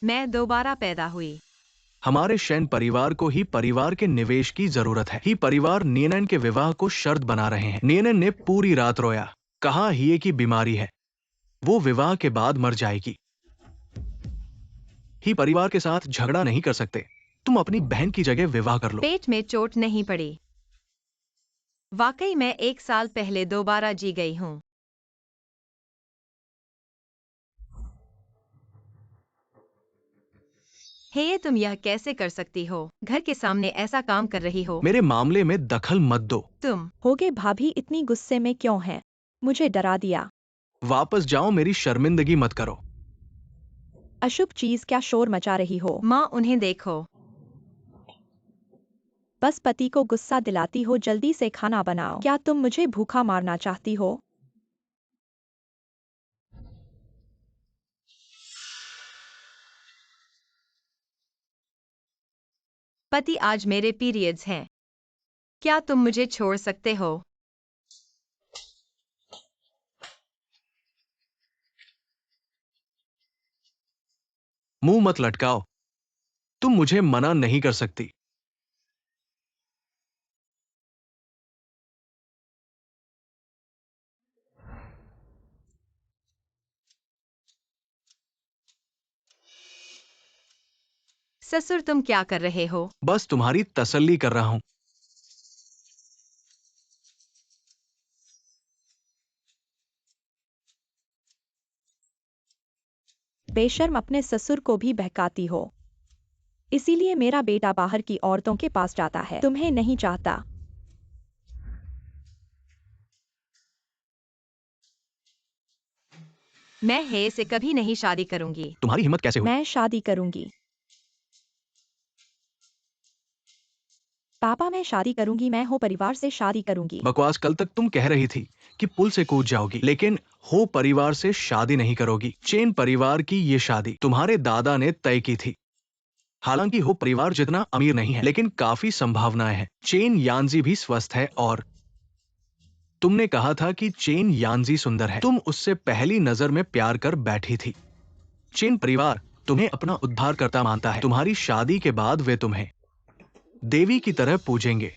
मैं दोबारा पैदा हुई। हमारे शैन परिवार को ही परिवार के निवेश की जरूरत है। ही परिवार नियनन के विवाह को शर्त बना रहे हैं। नियनन ने पूरी रात रोया, कहा हिये की बीमारी है, वो विवाह के बाद मर जाएगी। ही परिवार के साथ झगड़ा नहीं कर सकते। तुम अपनी बहन की जगह विवाह कर लो। पेट में चोट नहीं पड़ी। वाकई मैं 1 साल पहले दोबारा जी गई हूँ। हे, तुम यह कैसे कर सकती हो? घर के सामने ऐसा काम कर रही हो। मेरे मामले में दखल मत दो। तुम होगे भाभी इतनी गुस्से में क्यों हैं? मुझे डरा दिया। वापस जाओ, मेरी शर्मिंदगी मत करो। अशुभ चीज क्या शोर मचा रही हो? माँ, उन्हें देखो। बस पति को गुस्सा दिलाती हो, जल्दी से खाना बनाओ। क्या तुम मुझे भूखा मारना चाहती हो? पति, आज मेरे पीरियड्स हैं। क्या तुम मुझे छोड़ सकते हो? मुंह मत लटकाओ, तुम मुझे मना नहीं कर सकती। ससुर, तुम क्या कर रहे हो? बस तुम्हारी तसल्ली कर रहा हूं। बेशर्म, अपने ससुर को भी बहकाती हो। इसीलिए मेरा बेटा बाहर की औरतों के पास जाता है, तुम्हें नहीं चाहता। मैं हे से कभी नहीं शादी करूंगी। तुम्हारी हिम्मत कैसे हुई? मैं शादी करूंगी। पापा, मैं शादी करूंगी। मैं हो परिवार से शादी करूंगी। बकवास। कल तक तुम कह रही थी कि पुल से कूद जाओगी, लेकिन हो परिवार से शादी नहीं करोगी। चेन परिवार की ये शादी तुम्हारे दादा ने तय की थी। हालांकि हो परिवार जितना अमीर नहीं है, लेकिन काफी संभावनाएं हैं। चेन यानजी भी स्वस्थ है और तुमने कहा था कि चेन यानजी सुंदर है। तुम उससे पहली नजर में प्यार कर बैठी थी। चेन परिवार तुम्हें अपना उद्धारकर्ता मानता है। तुम्हारी शादी के बाद वे तुम्हें देवी की तरह पूजेंगे।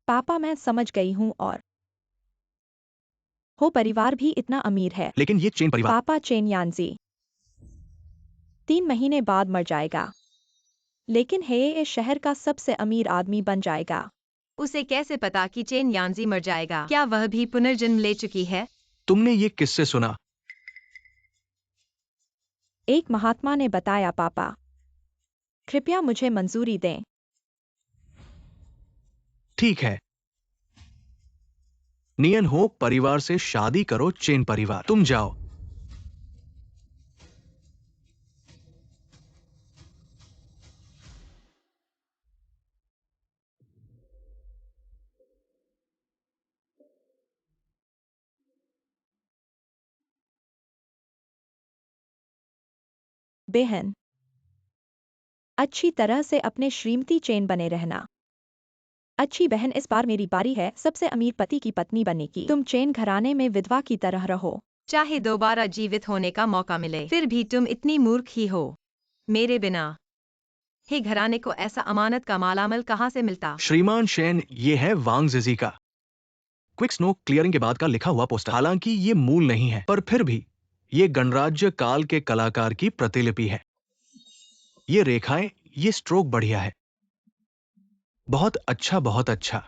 पापा, मैं समझ गई हूँ। और हो परिवार भी इतना अमीर है। लेकिन ये चेन परिवार पापा, चेन यानजी 3 महीने बाद मर जाएगा, लेकिन हे इस शहर का सबसे अमीर आदमी बन जाएगा। उसे कैसे पता कि चेन यानजी मर जाएगा? क्या वह भी पुनर्जन्म ले चुकी है? तुमने ये किससे सुना? एक महात्मा ने बताया। पापा, कृपया मुझे मंजूरी दें। ठीक है, नियन हो परिवार से शादी करो। चेन परिवार, तुम जाओ। बहन, अच्छी तरह से अपने श्रीमती चेन बने रहना। अच्छी बहन, इस बार मेरी बारी है सबसे अमीर पति की पत्नी बनने की। तुम चेन घराने में विधवा की तरह रहो। चाहे दोबारा जीवित होने का मौका मिले, फिर भी तुम इतनी मूर्ख ही हो। मेरे बिना हे घराने को ऐसा अमानत का मालामाल कहाँ से मिलता? श्रीमान शेन, ये है वांग जिजी का क्विक स्नो क्लियरिंग के बाद का लिखा हुआ पोस्टर। हालांकि ये मूल नहीं है, पर फिर भी ये गणराज्य काल के कलाकार की प्रतिलिपि है। ये रेखाएं, ये स्ट्रोक बढ़िया है। बहुत अच्छा, बहुत अच्छा।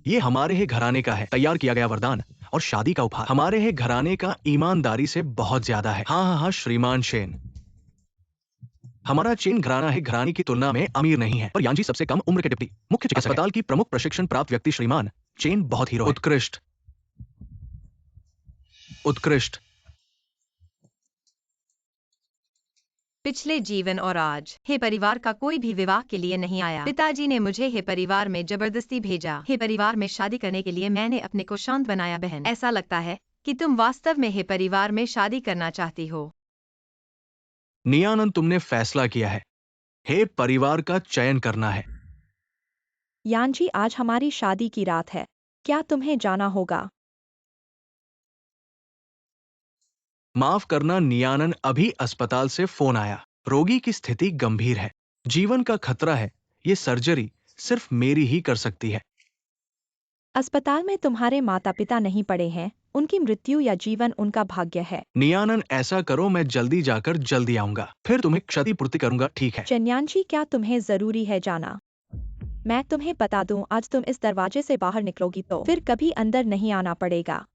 ये हमारे ही घराने का है, तैयार किया गया वरदान और शादी का उपहार। हमारे ही घराने का ईमानदारी से बहुत ज्यादा है। हाँ हाँ हाँ, श्रीमान शेन, हमारा चेन घराना है घराने की तुलना में अमीर नहीं है, पर यांजी सबसे कम उम्र के डिप्टी मुख्य चिकित्सक अस्पताल की प्रमुख प्रशिक्षण प्राप्त व्यक्ति। श्रीमान चेन बहुत हीरो है। उत्कृष्ट, उत्कृष्ट। पिछले जीवन और आज हे परिवार का कोई भी विवाह के लिए नहीं आया। पिताजी ने मुझे हे परिवार में जबरदस्ती भेजा। हे परिवार में शादी करने के लिए मैंने अपने को शांत बनाया। बहन, ऐसा लगता है कि तुम वास्तव में हे परिवार में शादी करना चाहती हो। नियानंद, तुमने फैसला किया है। हे परिवार का चयन करना है। यानजी, आज हमारी शादी की रात है। क्या तुम्हें जाना होगा? माफ करना नियानन, अभी अस्पताल से फोन आया। रोगी की स्थिति गंभीर है, जीवन का खतरा है। ये सर्जरी सिर्फ मेरी ही कर सकती है। अस्पताल में तुम्हारे माता पिता नहीं पड़े हैं, उनकी मृत्यु या जीवन उनका भाग्य है। नियानन, ऐसा करो, मैं जल्दी जाकर जल्दी आऊंगा, फिर तुम्हें क्षतिपूर्ति करूंगा, ठीक है? चन्यांशी, क्या तुम्हें जरूरी है जाना? मैं तुम्हें बता दूं, आज तुम इस दरवाजे से बाहर निकलोगी तो फिर कभी अंदर नहीं आना पड़ेगा।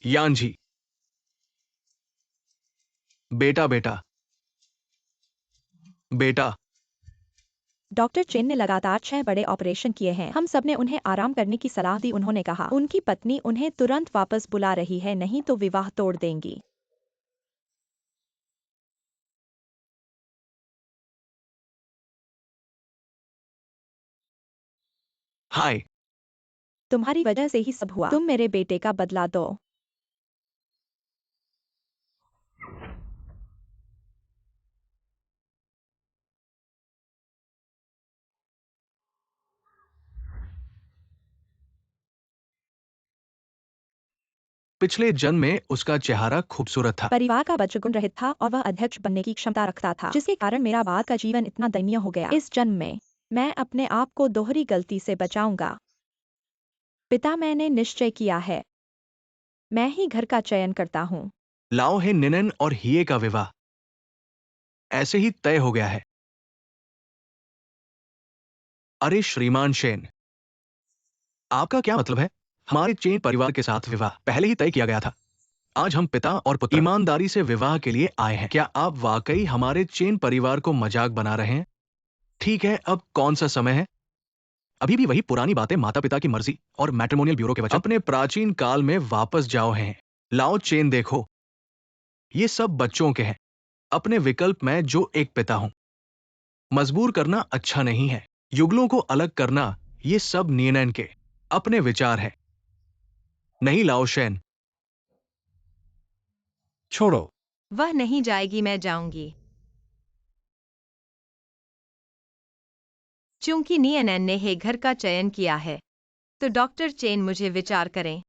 यान जी, बेटा बेटा बेटा। डॉक्टर चेन ने लगातार 6 बड़े ऑपरेशन किए हैं। हम सब ने उन्हें आराम करने की सलाह दी। उन्होंने कहा उनकी पत्नी उन्हें तुरंत वापस बुला रही है, नहीं तो विवाह तोड़ देंगी। हाय। तुम्हारी वजह से ही सब हुआ। तुम मेरे बेटे का बदला दो। पिछले जन्म में उसका चेहरा खूबसूरत था। परिवार का बचगुन रहित था और वह अध्यक्ष बनने की क्षमता रखता था, जिसके कारण मेरा बाद का जीवन इतना दयनीय हो गया। इस जन्म में मैं अपने आप को दोहरी गलती से बचाऊंगा। पिता, मैंने निश्चय किया है, मैं ही घर का चयन करता हूँ। लाओ हे निनन और हिये का विवाह ऐसे ही तय हो गया है। अरे श्रीमान शेन, आपका क्या मतलब है? हमारे चेन परिवार के साथ विवाह पहले ही तय किया गया था। आज हम पिता और पुत्र ईमानदारी से विवाह के लिए आए हैं। क्या आप वाकई हमारे चेन परिवार को मजाक बना रहे हैं? ठीक है, अब कौन सा समय है? अभी भी वही पुरानी बातें, माता पिता की मर्जी और मैट्रिमोनियल ब्यूरो के वचन। अपने प्राचीन काल में वापस जाओ हैं। लाओ चेन, देखो, ये सब बच्चों के हैं। अपने विकल्प में जो एक पिता हूं। मजबूर करना अच्छा नहीं है। युगलों को अलग करना, ये सब नियनन के अपने विचार है। नहीं लाओ शेन। छोड़ो। वह नहीं जाएगी, मैं जाऊंगी। चूंकि नियनन ने हे घर का चयन किया है, तो डॉक्टर चेन मुझे विचार करें।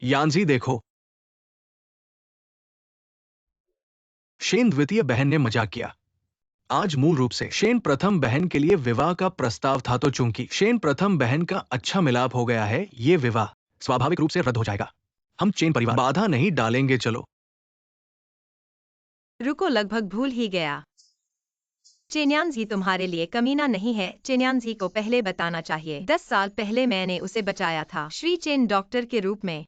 यानजी, देखो, शेन द्वितीय बहन ने मजाक किया। आज मूल रूप से शेन प्रथम बहन के लिए विवाह का प्रस्ताव था, तो चूंकि शेन प्रथम बहन का अच्छा मिलाप हो गया है, ये विवाह स्वाभाविक रूप से रद्द हो जाएगा। हम चेन परिवार बाधा नहीं डालेंगे। चलो रुको, लगभग भूल ही गया। चेन्यांजी तुम्हारे लिए कमीना नहीं है। चेन्यांजी को पहले बताना चाहिए। 10 साल पहले मैंने उसे बचाया था। श्री चेन, डॉक्टर के रूप में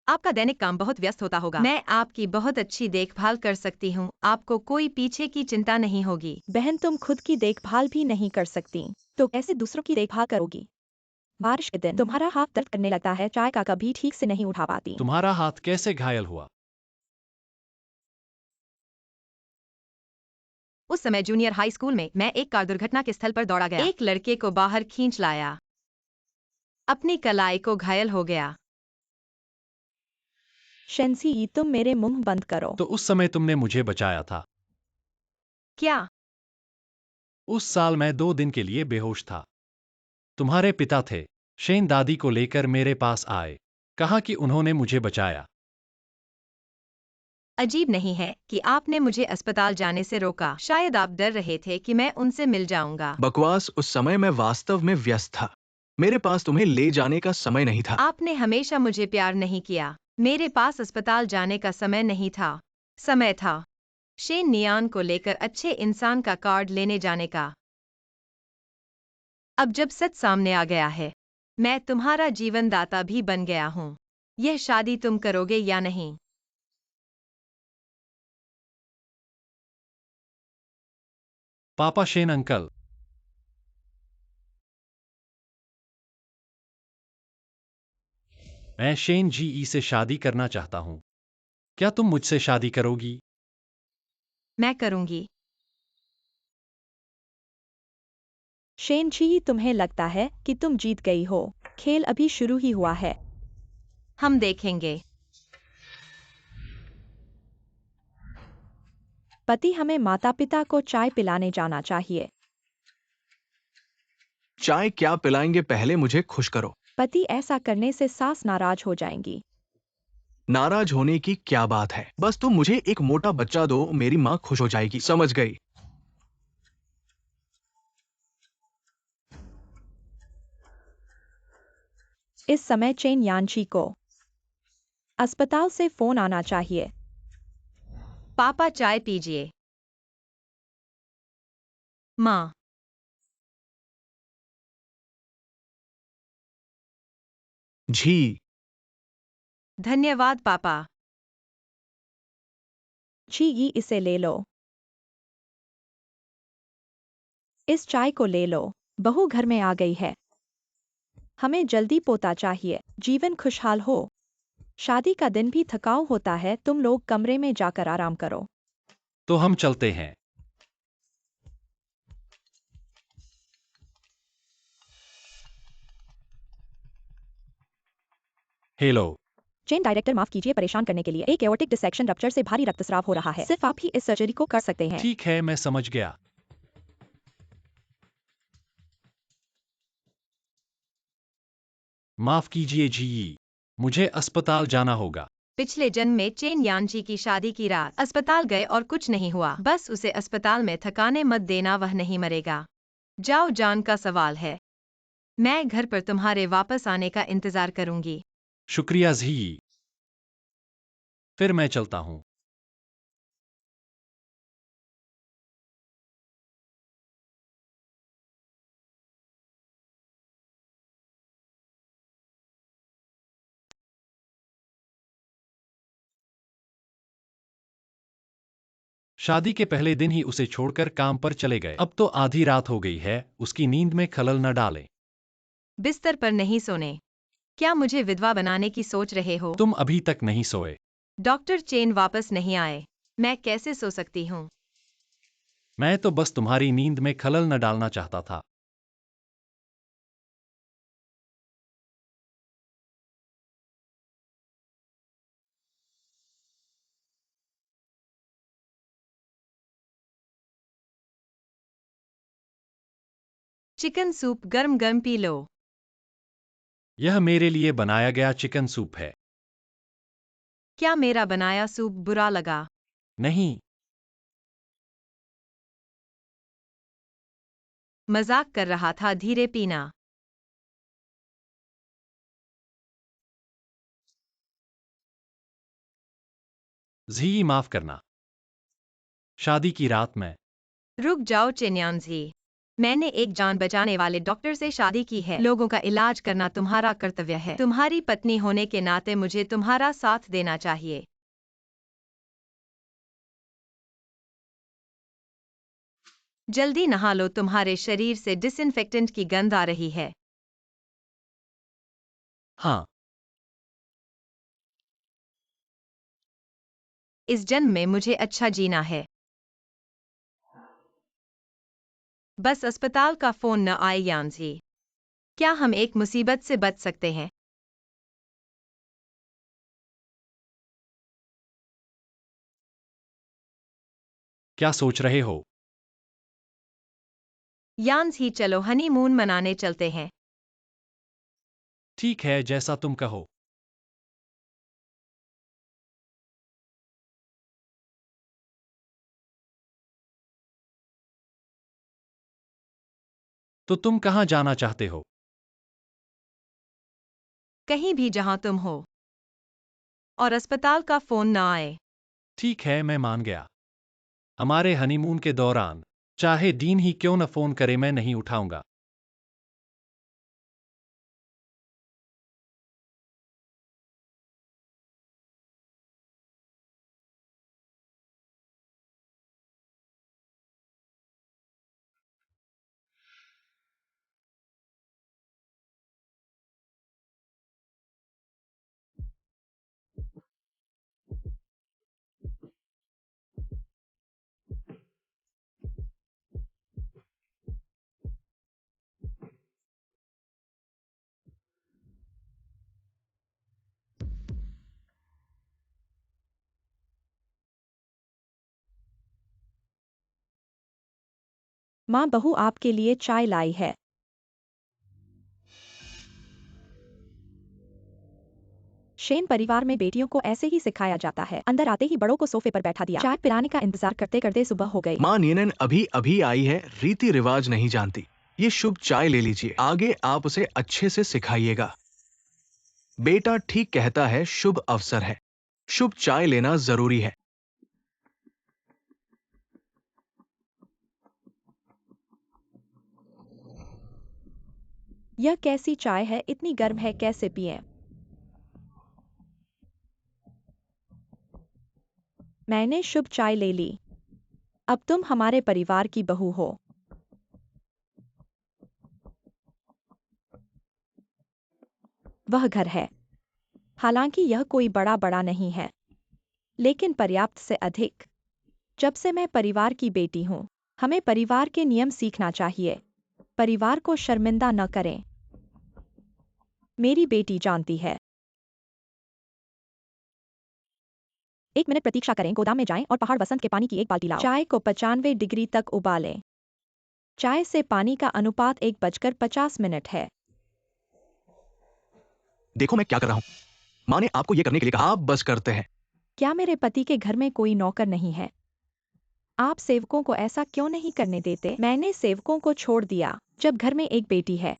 आपका दैनिक काम बहुत व्यस्त होता होगा। मैं आपकी बहुत अच्छी देखभाल कर सकती हूँ। आपको कोई पीछे की चिंता नहीं होगी। बहन, तुम खुद की देखभाल भी नहीं कर सकती, तो कैसे दूसरों की देखभाल करोगी? बारिश के दिन तुम्हारा हाथ दर्द करने लगता है, चाय का कभी ठीक से नहीं उठा पाती। तुम्हारा हाथ कैसे घायल हुआ? उस समय जूनियर हाई स्कूल में मैं एक कार दुर्घटना के स्थल पर दौड़ा गया। एक लड़के को बाहर खींच लाया, अपनी कलाई को घायल हो गया। शेंसी, तुम मेरे मुंह बंद करो। तो उस समय तुमने मुझे बचाया था। क्या? उस साल मैं 2 दिन के लिए बेहोश था। तुम्हारे पिता थे, शेन, दादी को लेकर मेरे पास आए, कहा कि उन्होंने मुझे बचाया। अजीब नहीं है कि आपने मुझे अस्पताल जाने से रोका? शायद आप डर रहे थे कि मैं उनसे मिल जाऊंगा। बकवास, उस समय मैं वास्तव में व्यस्त था। मेरे पास तुम्हें ले जाने का समय नहीं था। आपने हमेशा मुझे प्यार नहीं किया। मेरे पास अस्पताल जाने का समय नहीं था। समय था शेन नियान को लेकर अच्छे इंसान का कार्ड लेने जाने का। अब जब सच सामने आ गया है, मैं तुम्हारा जीवनदाता भी बन गया हूँ। यह शादी तुम करोगे या नहीं? पापा, शेन अंकल, मैं शेन जी से शादी करना चाहता हूँ। क्या तुम मुझसे शादी करोगी? मैं करूंगी। शेनची, तुम्हें लगता है कि तुम जीत गई हो? खेल अभी शुरू ही हुआ है। हम देखेंगे। पति हमें माता पिता को चाय पिलाने जाना चाहिए। चाय क्या पिलाएंगे, पहले मुझे खुश करो। पति ऐसा करने से सास नाराज हो जाएंगी। नाराज होने की क्या बात है, बस तुम मुझे एक मोटा बच्चा दो, मेरी माँ खुश हो जाएगी। समझ गई। इस समय चेन यानची को अस्पताल से फोन आना चाहिए। पापा चाय पीजिए। माँ। जी। धन्यवाद पापा। जी इसे ले लो। इस चाय को ले लो। बहू घर में आ गई है। हमें जल्दी पोता चाहिए। जीवन खुशहाल हो। शादी का दिन भी थकाऊ होता है, तुम लोग कमरे में जाकर आराम करो। तो हम चलते हैं। हेलो। चेन डायरेक्टर, माफ कीजिए परेशान करने के लिए। एक एओर्टिक डिसेक्शन रप्चर से भारी रक्तस्राव हो रहा है। सिर्फ आप ही इस सर्जरी को कर सकते हैं। ठीक है, मैं समझ गया। माफ कीजिए जी, मुझे अस्पताल जाना होगा। पिछले जन्म में चेन यानची की शादी की रात अस्पताल गए और कुछ नहीं हुआ। बस उसे अस्पताल में थकाने मत देना, वह नहीं मरेगा। जाओ, जान का सवाल है। मैं घर पर तुम्हारे वापस आने का इंतजार करूंगी। शुक्रिया जी। फिर मैं चलता हूँ। शादी के पहले दिन ही उसे छोड़कर काम पर चले गए। अब तो आधी रात हो गई है, उसकी नींद में खलल न डालें। बिस्तर पर नहीं सोने। क्या मुझे विधवा बनाने की सोच रहे हो? तुम अभी तक नहीं सोए। डॉक्टर चेन वापस नहीं आए। मैं कैसे सो सकती हूँ? मैं तो बस तुम्हारी नींद में खलल न डालना चाहता था। चिकन सूप गर्म गर्म पी लो। यह मेरे लिए बनाया गया चिकन सूप है। क्या मेरा बनाया सूप बुरा लगा? नहीं। मजाक कर रहा था, धीरे पीना। जी माफ करना। शादी की रात में। रुक जाओ चेन्यांजी। मैंने एक जान बचाने वाले डॉक्टर से शादी की है। लोगों का इलाज करना तुम्हारा कर्तव्य है। तुम्हारी पत्नी होने के नाते मुझे तुम्हारा साथ देना चाहिए। जल्दी नहा लो, तुम्हारे शरीर से डिसइंफेक्टेंट की गंध आ रही है। हाँ। इस जन्म में मुझे अच्छा जीना है। बस अस्पताल का फोन न आए यांजी। क्या हम एक मुसीबत से बच सकते हैं? क्या सोच रहे हो? यांज ही, चलो हनीमून मनाने चलते हैं। ठीक है, जैसा तुम कहो। तो तुम कहाँ जाना चाहते हो? कहीं भी जहां तुम हो। और अस्पताल का फोन न आए। ठीक है, मैं मान गया। हमारे हनीमून के दौरान चाहे डीन ही क्यों न फोन करे, मैं नहीं उठाऊंगा। माँ, बहू आपके लिए चाय लाई है। शेन परिवार में बेटियों को ऐसे ही सिखाया जाता है। अंदर आते ही बड़ों को सोफे पर बैठा दिया। चाय पिलाने का इंतजार करते करते सुबह हो गई। माँ नीनन अभी अभी आई है, रीति रिवाज नहीं जानती। ये शुभ चाय ले लीजिए, आगे आप उसे अच्छे से सिखाइएगा। बेटा ठीक कहता है, शुभ अवसर है, शुभ चाय लेना जरूरी है। यह कैसी चाय है, इतनी गर्म है, कैसे पिए? मैंने शुभ चाय ले ली। अब तुम हमारे परिवार की बहू हो। वह घर है। हालांकि यह कोई बड़ा नहीं है, लेकिन पर्याप्त से अधिक। जब से मैं परिवार की बेटी हूँ, हमें परिवार के नियम सीखना चाहिए। परिवार को शर्मिंदा न करें। मेरी बेटी जानती है। 1 मिनट प्रतीक्षा करें, गोदाम में जाएं और पहाड़ वसंत के पानी की एक बाल्टी लाओ। चाय को 95 डिग्री तक उबालें। चाय से पानी का अनुपात 1:50 है। देखो मैं क्या कर रहा हूँ। माँ ने आपको ये करने के लिए कहा, आप बस करते हैं। क्या मेरे पति के घर में कोई नौकर नहीं है? आप सेवकों को ऐसा क्यों नहीं करने देते? मैंने सेवकों को छोड़ दिया। जब घर में एक बेटी है,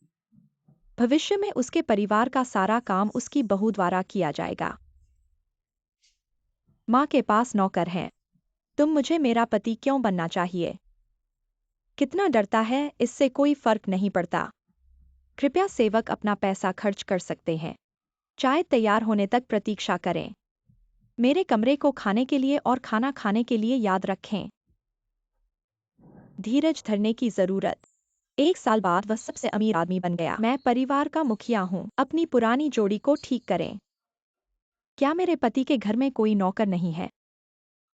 भविष्य में उसके परिवार का सारा काम उसकी बहू द्वारा किया जाएगा। माँ के पास नौकर हैं। तुम मुझे मेरा पति क्यों बनना चाहिए? कितना डरता है, इससे कोई फर्क नहीं पड़ता। कृपया सेवक अपना पैसा खर्च कर सकते हैं। चाय तैयार होने तक प्रतीक्षा करें। मेरे कमरे को खाने के लिए और खाना खाने के लिए याद रखें। धीरज धरने की जरूरत। 1 साल बाद वह सबसे अमीर आदमी बन गया। मैं परिवार का मुखिया हूँ। अपनी पुरानी जोड़ी को ठीक करें। क्या मेरे पति के घर में कोई नौकर नहीं है?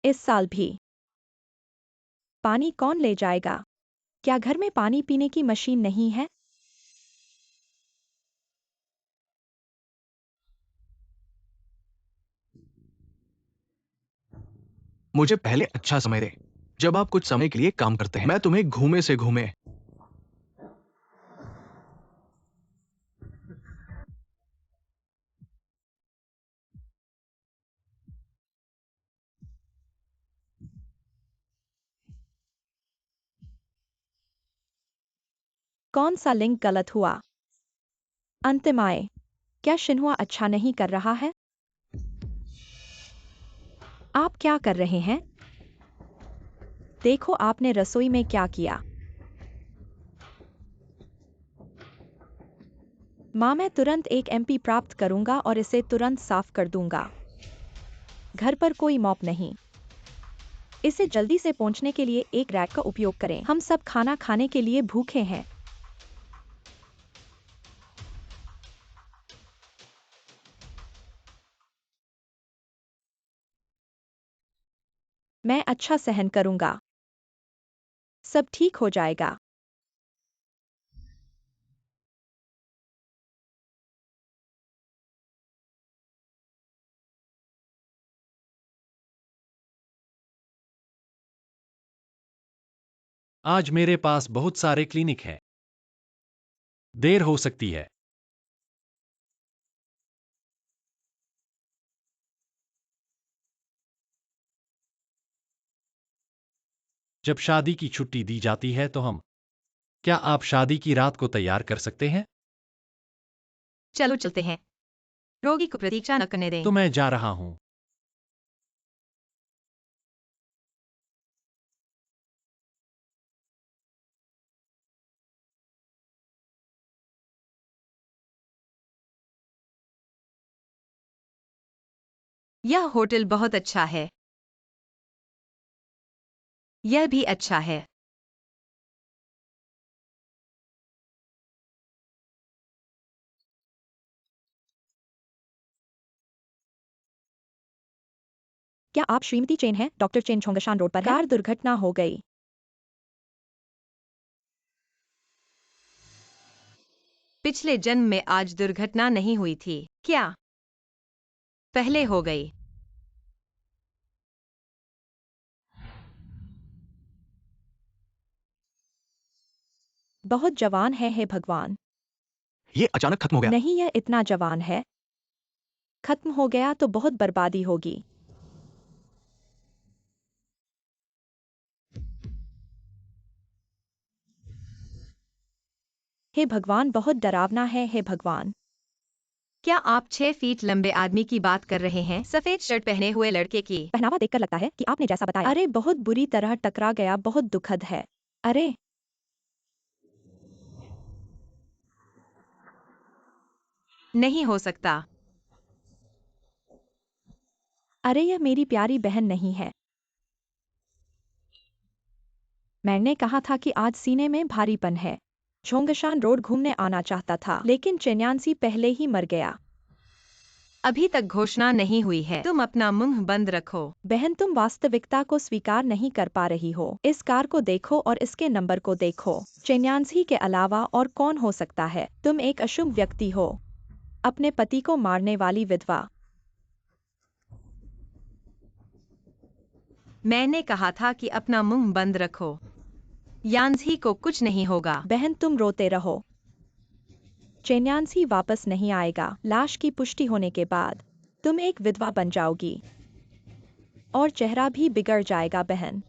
इस साल भी। पानी कौन ले जाएगा? क्या घर में पानी पीने की मशीन नहीं है? मुझे पहले अच्छा समय दे। जब आप कुछ समय के लिए काम करते हैं, मैं तुम्हें घूमे से घूमे। कौन सा लिंक गलत हुआ? अंतिम आए। क्या शिन्हुआ अच्छा नहीं कर रहा है? आप क्या कर रहे हैं? देखो आपने रसोई में क्या किया। माँ, मैं तुरंत एक एमपी प्राप्त करूंगा और इसे तुरंत साफ कर दूंगा। घर पर कोई मॉप नहीं। इसे जल्दी से पहुंचने के लिए एक रैक का उपयोग करें। हम सब खाना खाने के लिए भूखे हैं। मैं अच्छा सहन करूंगा। सब ठीक हो जाएगा। आज मेरे पास बहुत सारे क्लिनिक हैं। देर हो सकती है। जब शादी की छुट्टी दी जाती है तो क्या आप शादी की रात को तैयार कर सकते हैं? चलो चलते हैं। रोगी को प्रतीक्षा न करने दें। तो मैं जा रहा हूं। यह होटल बहुत अच्छा है। यह भी अच्छा है। क्या आप श्रीमती चेन हैं? डॉक्टर चेन छोंगशान रोड पर है। कार दुर्घटना हो गई। पिछले जन्म में आज दुर्घटना नहीं हुई थी क्या? पहले हो गई। बहुत जवान है, हे भगवान। ये अचानक खत्म हो गया। नहीं, यह इतना जवान है। खत्म हो गया तो बहुत बर्बादी होगी। हे भगवान, बहुत डरावना है, हे भगवान। क्या आप 6 फीट लंबे आदमी की बात कर रहे हैं? सफेद शर्ट पहने हुए लड़के की। पहनावा देखकर लगता है कि आपने जैसा बताया। अरे, बहुत बुरी तरह टकरा गया, बहुत दुखद है। अरे, नहीं हो सकता। अरे, यह मेरी प्यारी बहन नहीं है। मैंने कहा था कि आज सीने में भारीपन है। झोंगशान रोड घूमने आना चाहता था, लेकिन चेन्यानसी पहले ही मर गया। अभी तक घोषणा नहीं हुई है। तुम अपना मुंह बंद रखो। बहन, तुम वास्तविकता को स्वीकार नहीं कर पा रही हो। इस कार को देखो और इसके नंबर को देखो। चेन्यानसी के अलावा और कौन हो सकता है? तुम एक अशुभ व्यक्ति हो, अपने पति को मारने वाली विधवा। मैंने कहा था कि अपना मुंह बंद रखो। यान्सी को कुछ नहीं होगा। बहन, तुम रोते रहो। चेन्यानसी वापस नहीं आएगा। लाश की पुष्टि होने के बाद तुम एक विधवा बन जाओगी और चेहरा भी बिगड़ जाएगा। बहन,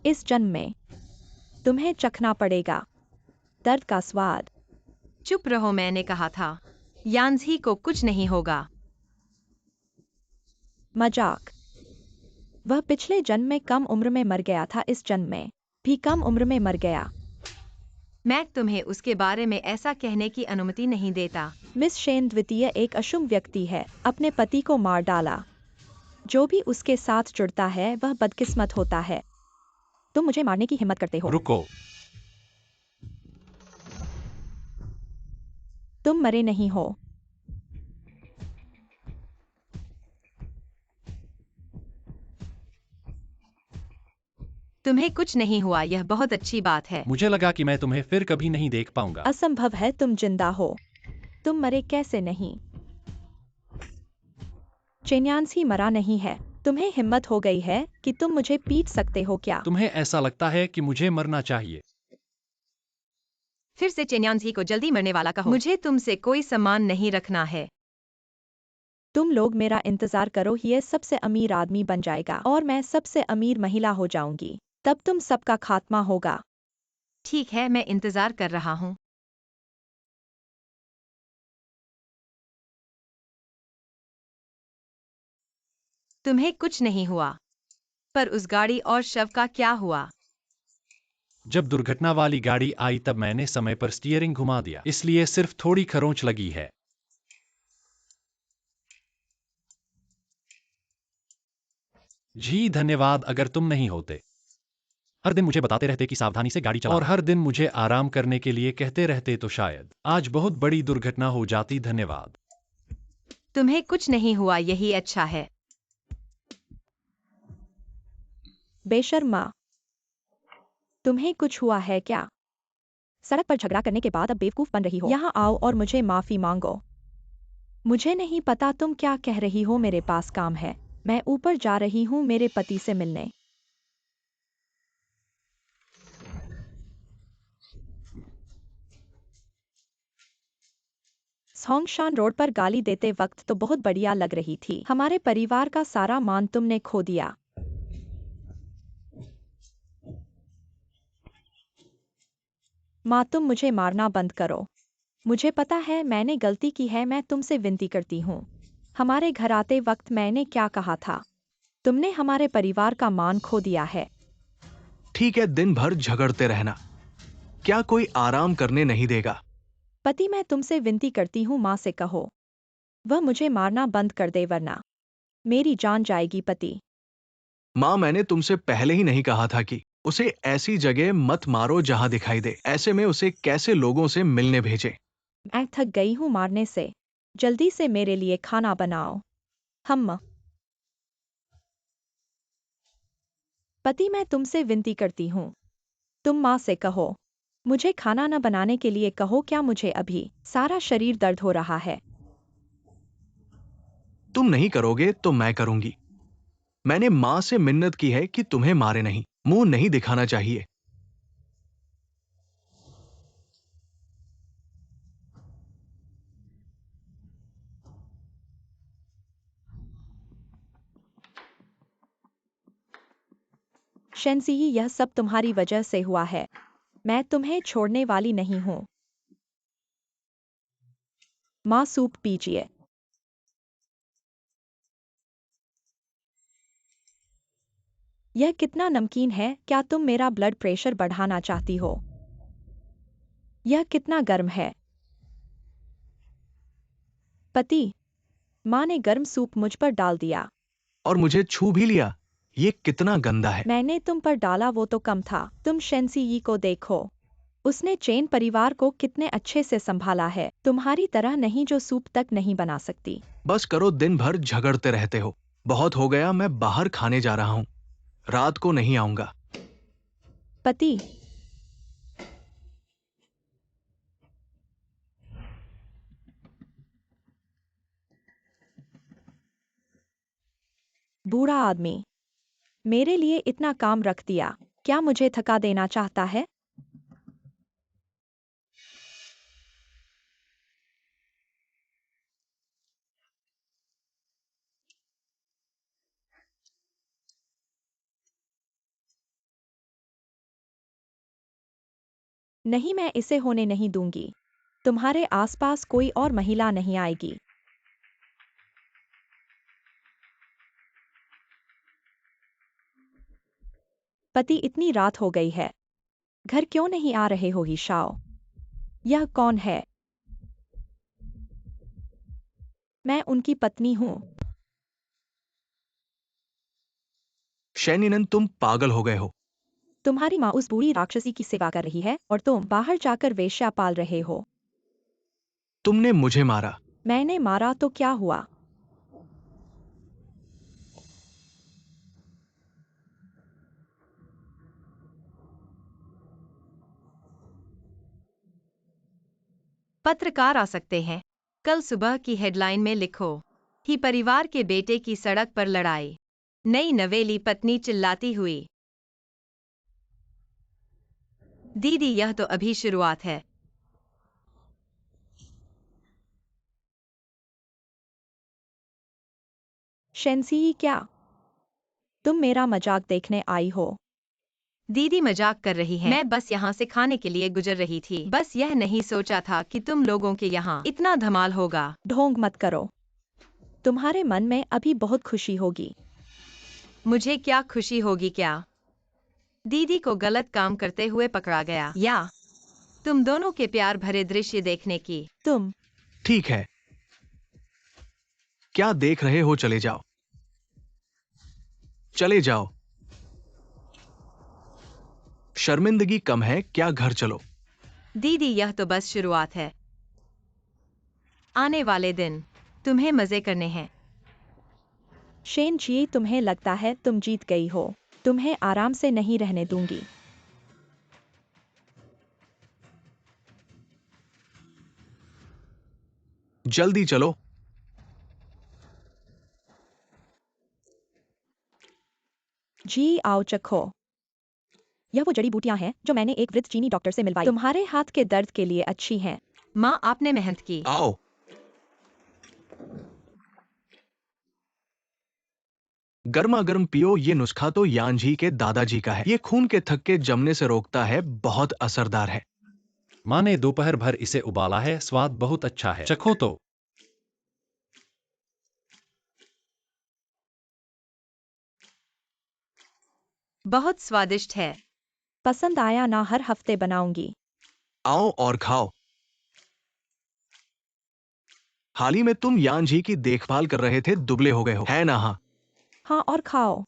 इस जन्म में तुम्हें चखना पड़ेगा दर्द का स्वाद। चुप रहो, मैंने कहा था। यान्सी को कुछ नहीं होगा। मजाक। वह पिछले जन्म में कम उम्र में मर गया था, इस जन्म में भी कम उम्र में मर गया। मैं तुम्हें उसके बारे में ऐसा कहने की अनुमति नहीं देता। मिस शेन द्वितीय एक अशुभ व्यक्ति है, अपने पति को मार डाला। जो भी उसके साथ जुड़ता है वह बदकिस्मत होता है। तुम मुझे मारने की हिम्मत करते हो। रुको। तुम मरे नहीं हो। तुम्हें कुछ नहीं हुआ, यह बहुत अच्छी बात है। मुझे लगा कि मैं तुम्हें फिर कभी नहीं देख पाऊंगा। असंभव है, तुम जिंदा हो। तुम मरे कैसे नहीं? चेन्यानसी मरा नहीं है। तुम्हें हिम्मत हो गई है कि तुम मुझे पीट सकते हो क्या? तुम्हें ऐसा लगता है कि मुझे मरना चाहिए? फिर से चेन्यान्सी को जल्दी मरने वाला कहो। मुझे तुमसे कोई सम्मान नहीं रखना है। तुम लोग मेरा इंतजार करो, ये सबसे अमीर आदमी बन जाएगा और मैं सबसे अमीर महिला हो जाऊंगी। तब तुम सबका खात्मा होगा। ठीक है, मैं इंतजार कर रहा हूँ। तुम्हें कुछ नहीं हुआ, पर उस गाड़ी और शव का क्या हुआ? जब दुर्घटना वाली गाड़ी आई तब मैंने समय पर स्टीयरिंग घुमा दिया, इसलिए सिर्फ थोड़ी खरोंच लगी है। जी धन्यवाद। अगर तुम नहीं होते। हर दिन मुझे बताते रहते कि सावधानी से गाड़ी चलाओ और हर दिन मुझे आराम करने के लिए कहते रहते तो शायद आज बहुत बड़ी दुर्घटना हो जाती। धन्यवाद। तुम्हें कुछ नहीं हुआ, यही अच्छा है। बेशर्मा, तुम्हें कुछ हुआ है क्या? सड़क पर झगड़ा करने के बाद अब बेवकूफ बन रही हो। यहाँ आओ और मुझे माफी मांगो। मुझे नहीं पता तुम क्या कह रही हो, मेरे पास काम है। मैं ऊपर जा रही हूँ मेरे पति से मिलने। सोंगशान रोड पर गाली देते वक्त तो बहुत बढ़िया लग रही थी। हमारे परिवार का सारा मान तुमने खो दिया। माँ, तुम मुझे मारना बंद करो। मुझे पता है मैंने गलती की है, मैं तुमसे विनती करती हूँ। हमारे घर आते वक्त मैंने क्या कहा था? तुमने हमारे परिवार का मान खो दिया है। ठीक है, दिन भर झगड़ते रहना क्या कोई आराम करने नहीं देगा? पति, मैं तुमसे विनती करती हूँ, माँ से कहो वह मुझे मारना बंद कर दे, वरना मेरी जान जाएगी। पति, माँ, मैंने तुमसे पहले ही नहीं कहा था कि उसे ऐसी जगह मत मारो जहां दिखाई दे। ऐसे में उसे कैसे लोगों से मिलने भेजे? मैं थक गई हूँ मारने से। जल्दी से मेरे लिए खाना बनाओ। हम पति, मैं तुमसे विनती करती हूँ, तुम माँ से कहो मुझे खाना न बनाने के लिए कहो। क्या मुझे अभी सारा शरीर दर्द हो रहा है? तुम नहीं करोगे तो मैं करूंगी। मैंने माँ से मिन्नत की है कि तुम्हें मारे नहीं। मुंह नहीं दिखाना चाहिए। शेनज़ी, यह सब तुम्हारी वजह से हुआ है। मैं तुम्हें छोड़ने वाली नहीं हूँ। माँ, सूप पीजिए। यह कितना नमकीन है। क्या तुम मेरा ब्लड प्रेशर बढ़ाना चाहती हो? यह कितना गर्म है। पति, माँ ने गर्म सूप मुझ पर डाल दिया। और मुझे छू भी लिया। ये कितना गंदा है। मैंने तुम पर डाला वो तो कम था। तुम शेनज़ी को देखो। उसने चेन परिवार को कितने अच्छे से संभाला है। तुम्हारी तरह नहीं जो सूप तक नहीं बना सकती। बस करो, दिन भर झगड़ते रहते हो। बहुत हो गया, मैं बाहर खाने जा रहा हूँ। रात को नहीं आऊंगा। पति, बूढ़ा आदमी, मेरे लिए इतना काम रख दिया। क्या मुझे थका देना चाहता है? नहीं, मैं इसे होने नहीं दूंगी। तुम्हारे आसपास कोई और महिला नहीं आएगी। पति, इतनी रात हो गई है। घर क्यों नहीं आ रहे हो ईशाओ? यह कौन है? मैं उनकी पत्नी हूँ। शैनिनन, तुम पागल हो गए हो। तुम्हारी माँ उस बूढ़ी राक्षसी की सेवा कर रही है और तुम बाहर जाकर वेश्या पाल रहे हो। तुमने मुझे मारा। मैंने मारा तो क्या हुआ? पत्रकार आ सकते हैं। कल सुबह की हेडलाइन में लिखो, ही परिवार के बेटे की सड़क पर लड़ाई। नई नवेली पत्नी चिल्लाती हुई, दीदी यह तो अभी शुरुआत है। शेनज़ी, क्या तुम मेरा मजाक देखने आई हो? दीदी मजाक कर रही है। मैं बस यहाँ से खाने के लिए गुजर रही थी। बस यह नहीं सोचा था कि तुम लोगों के यहाँ इतना धमाल होगा। ढोंग मत करो। तुम्हारे मन में अभी बहुत खुशी होगी। मुझे क्या खुशी होगी क्या? दीदी को गलत काम करते हुए पकड़ा गया, या तुम दोनों के प्यार भरे दृश्य देखने की। तुम ठीक है, क्या देख रहे हो? चले जाओ, चले जाओ। शर्मिंदगी कम है क्या? घर चलो। दीदी यह तो बस शुरुआत है। आने वाले दिन तुम्हें मजे करने हैं। शेनज़ी, तुम्हें लगता है तुम जीत गई हो। तुम्हें आराम से नहीं रहने दूंगी। जल्दी चलो। जी, आओ चखो। यह वो जड़ी बूटियां हैं जो मैंने एक वृद्ध चीनी डॉक्टर से मिलवाई। तुम्हारे हाथ के दर्द के लिए अच्छी हैं। माँ, आपने मेहनत की। आओ। गर्मा गर्म पियो। ये नुस्खा तो यानजी के दादाजी का है। ये खून के थक्के जमने से रोकता है। बहुत असरदार है। माँ ने दोपहर भर इसे उबाला है। स्वाद बहुत अच्छा है, चखो तो। बहुत स्वादिष्ट है। पसंद आया ना? हर हफ्ते बनाऊंगी। आओ और खाओ। हाल ही में तुम यानजी की देखभाल कर रहे थे, दुबले हो गए हो, है ना? हाँ, हाँ, और खाओ।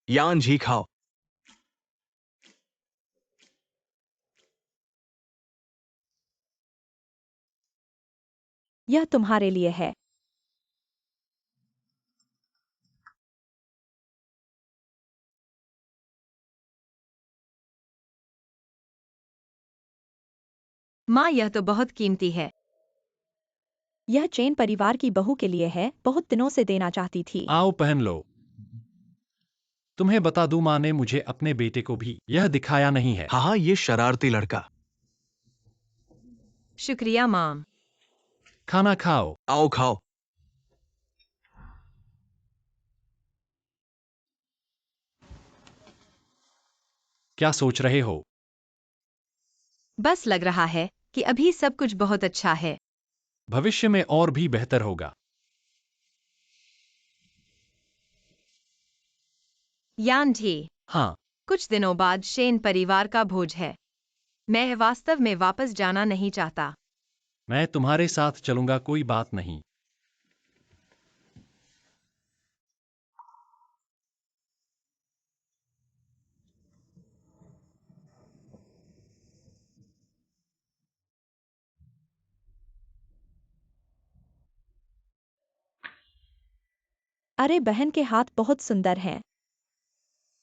यानजी खाओ। यह तुम्हारे लिए है। माँ, यह तो बहुत कीमती है। यह चेन परिवार की बहू के लिए है। बहुत दिनों से देना चाहती थी। आओ पहन लो। तुम्हें बता दूं, माँ ने मुझे अपने बेटे को भी यह दिखाया नहीं है। हाँ हाँ, ये शरारती लड़का। शुक्रिया माम। खाना खाओ। आओ खाओ। क्या सोच रहे हो? बस लग रहा है कि अभी सब कुछ बहुत अच्छा है। भविष्य में और भी बेहतर होगा। यान जी, हाँ, कुछ दिनों बाद शेन परिवार का भोज है। मैं वास्तव में वापस जाना नहीं चाहता। मैं तुम्हारे साथ चलूंगा, कोई बात नहीं। अरे बहन के हाथ बहुत सुंदर हैं।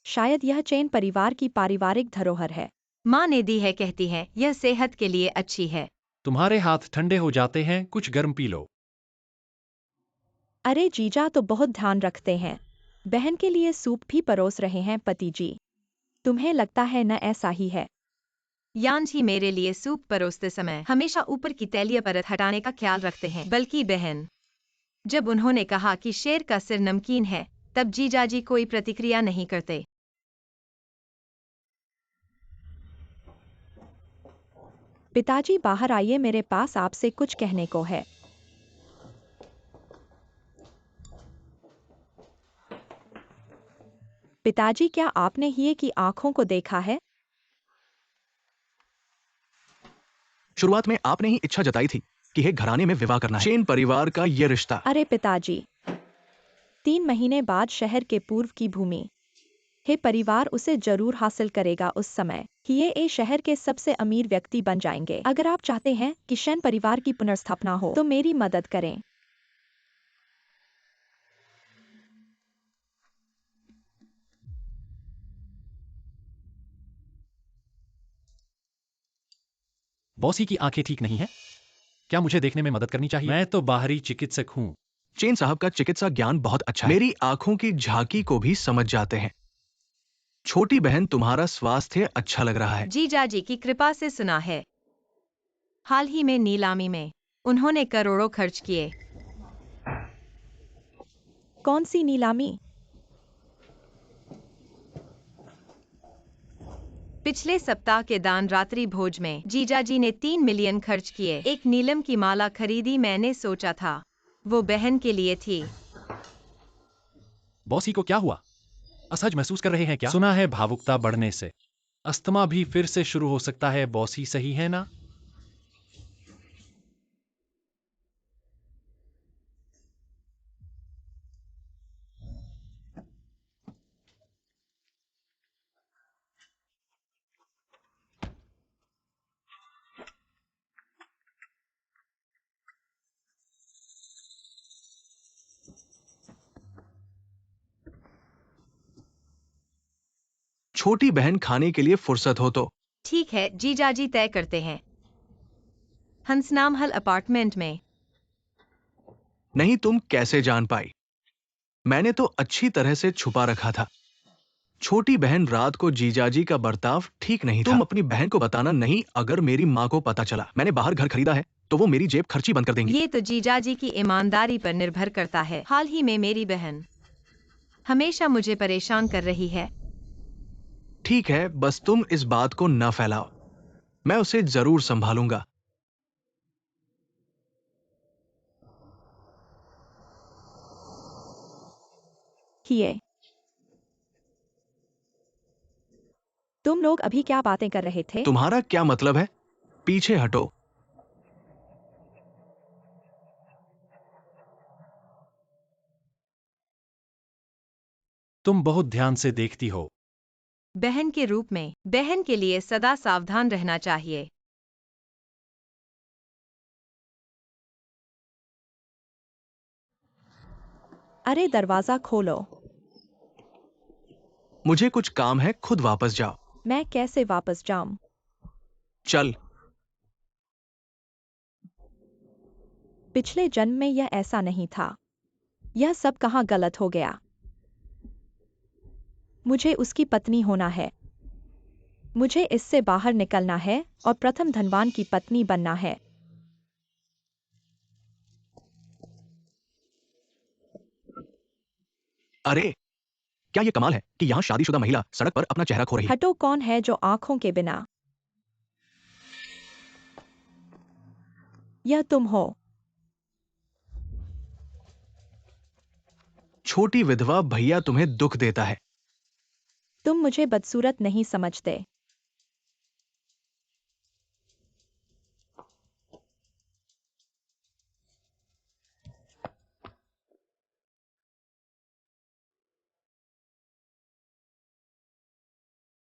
शायद यह चेन परिवार की पारिवारिक धरोहर है। माँ ने दी है, कहती है यह सेहत के लिए अच्छी है। तुम्हारे हाथ ठंडे हो जाते हैं, कुछ गर्म पी लो। अरे जीजा तो बहुत ध्यान रखते हैं। बहन के लिए सूप भी परोस रहे हैं पति जी। तुम्हें लगता है न ऐसा ही है? यान जी मेरे लिए सूप परोसते समय हमेशा ऊपर की तैलीय परत हटाने का ख्याल रखते हैं। बल्कि बहन, जब उन्होंने कहा कि शेर का सिर नमकीन है, तब जीजाजी कोई प्रतिक्रिया नहीं करते। पिताजी बाहर आइए, मेरे पास आपसे कुछ कहने को है। पिताजी, क्या आपने ये की आंखों को देखा है? शुरुआत में आपने ही इच्छा जताई थी कि हे घराने में विवाह करना है। चेन परिवार का ये रिश्ता। अरे पिताजी, 3 महीने बाद शहर के पूर्व की भूमि हे परिवार उसे जरूर हासिल करेगा। उस समय ये शहर के सबसे अमीर व्यक्ति बन जाएंगे। अगर आप चाहते हैं कि शैन परिवार की पुनर्स्थापना हो तो मेरी मदद करें। बॉसी की आंखें ठीक नहीं है? क्या मुझे देखने में मदद करनी चाहिए? मैं तो बाहरी चिकित्सक हूँ। चेन साहब का चिकित्सा ज्ञान बहुत अच्छा है। मेरी आंखों की झांकी को भी समझ जाते हैं। छोटी बहन, तुम्हारा स्वास्थ्य अच्छा लग रहा है। जीजाजी की कृपा से सुना है। हाल ही में नीलामी में उन्होंने करोड़ों खर्च किए। कौन सी नीलामी? पिछले सप्ताह के दान रात्रि भोज में जीजाजी ने 3 मिलियन खर्च किए। एक नीलम की माला खरीदी। मैंने सोचा था वो बहन के लिए थी। बॉसी को क्या हुआ? असहज महसूस कर रहे हैं क्या? सुना है भावुकता बढ़ने से अस्थमा भी फिर से शुरू हो सकता है। बॉसी सही है ना? छोटी बहन, खाने के लिए फुर्सत हो तो। ठीक है, जीजाजी तय करते हैं। हंसनामहल अपार्टमेंट में। नहीं, तुम कैसे जान पाई? मैंने तो अच्छी तरह से छुपा रखा था। छोटी बहन, रात को जीजाजी का बर्ताव ठीक नहीं था। तुम अपनी बहन को बताना नहीं। अगर मेरी माँ को पता चला मैंने बाहर घर खरीदा है तो वो मेरी जेब खर्ची बंद कर देंगी। ये तो जीजाजी की ईमानदारी पर निर्भर करता है। हाल ही में मेरी बहन हमेशा मुझे परेशान कर रही है। ठीक है, बस तुम इस बात को न फैलाओ। मैं उसे जरूर संभालूंगा। किए। तुम लोग अभी क्या बातें कर रहे थे? तुम्हारा क्या मतलब है? पीछे हटो। तुम बहुत ध्यान से देखती हो। बहन के रूप में बहन के लिए सदा सावधान रहना चाहिए। अरे दरवाजा खोलो। मुझे कुछ काम है, खुद वापस जाओ। मैं कैसे वापस जाऊं? चल। पिछले जन्म में यह ऐसा नहीं था। यह सब कहाँ गलत हो गया? मुझे उसकी पत्नी होना है। मुझे इससे बाहर निकलना है और प्रथम धनवान की पत्नी बनना है। अरे, क्या ये कमाल है कि यहाँ शादीशुदा महिला सड़क पर अपना चेहरा खो रही है। हटो, कौन है जो आंखों के बिना? यह तुम हो। छोटी विधवा भैया तुम्हें दुख देता है। तुम मुझे बदसूरत नहीं समझते।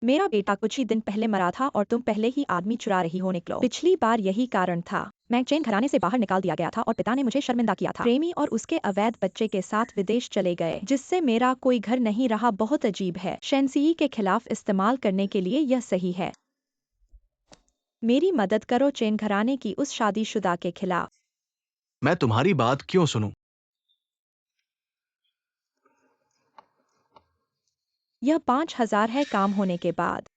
मेरा बेटा कुछ ही दिन पहले मरा था और तुम पहले ही आदमी चुरा रही हो। निकलो। पिछली बार यही कारण था। मैं चेन घराने से बाहर निकाल दिया गया था और पिता ने मुझे शर्मिंदा किया था। प्रेमी और उसके अवैध बच्चे के साथ विदेश चले गए, जिससे मेरा कोई घर नहीं रहा। बहुत अजीब है। शेंसी के खिलाफ इस्तेमाल करने के लिए यह सही है। मेरी मदद करो चेन घराने की उस शादीशुदा के खिलाफ। मैं तुम्हारी बात क्यों सुनूं? यह 5,000 है काम होने के बाद।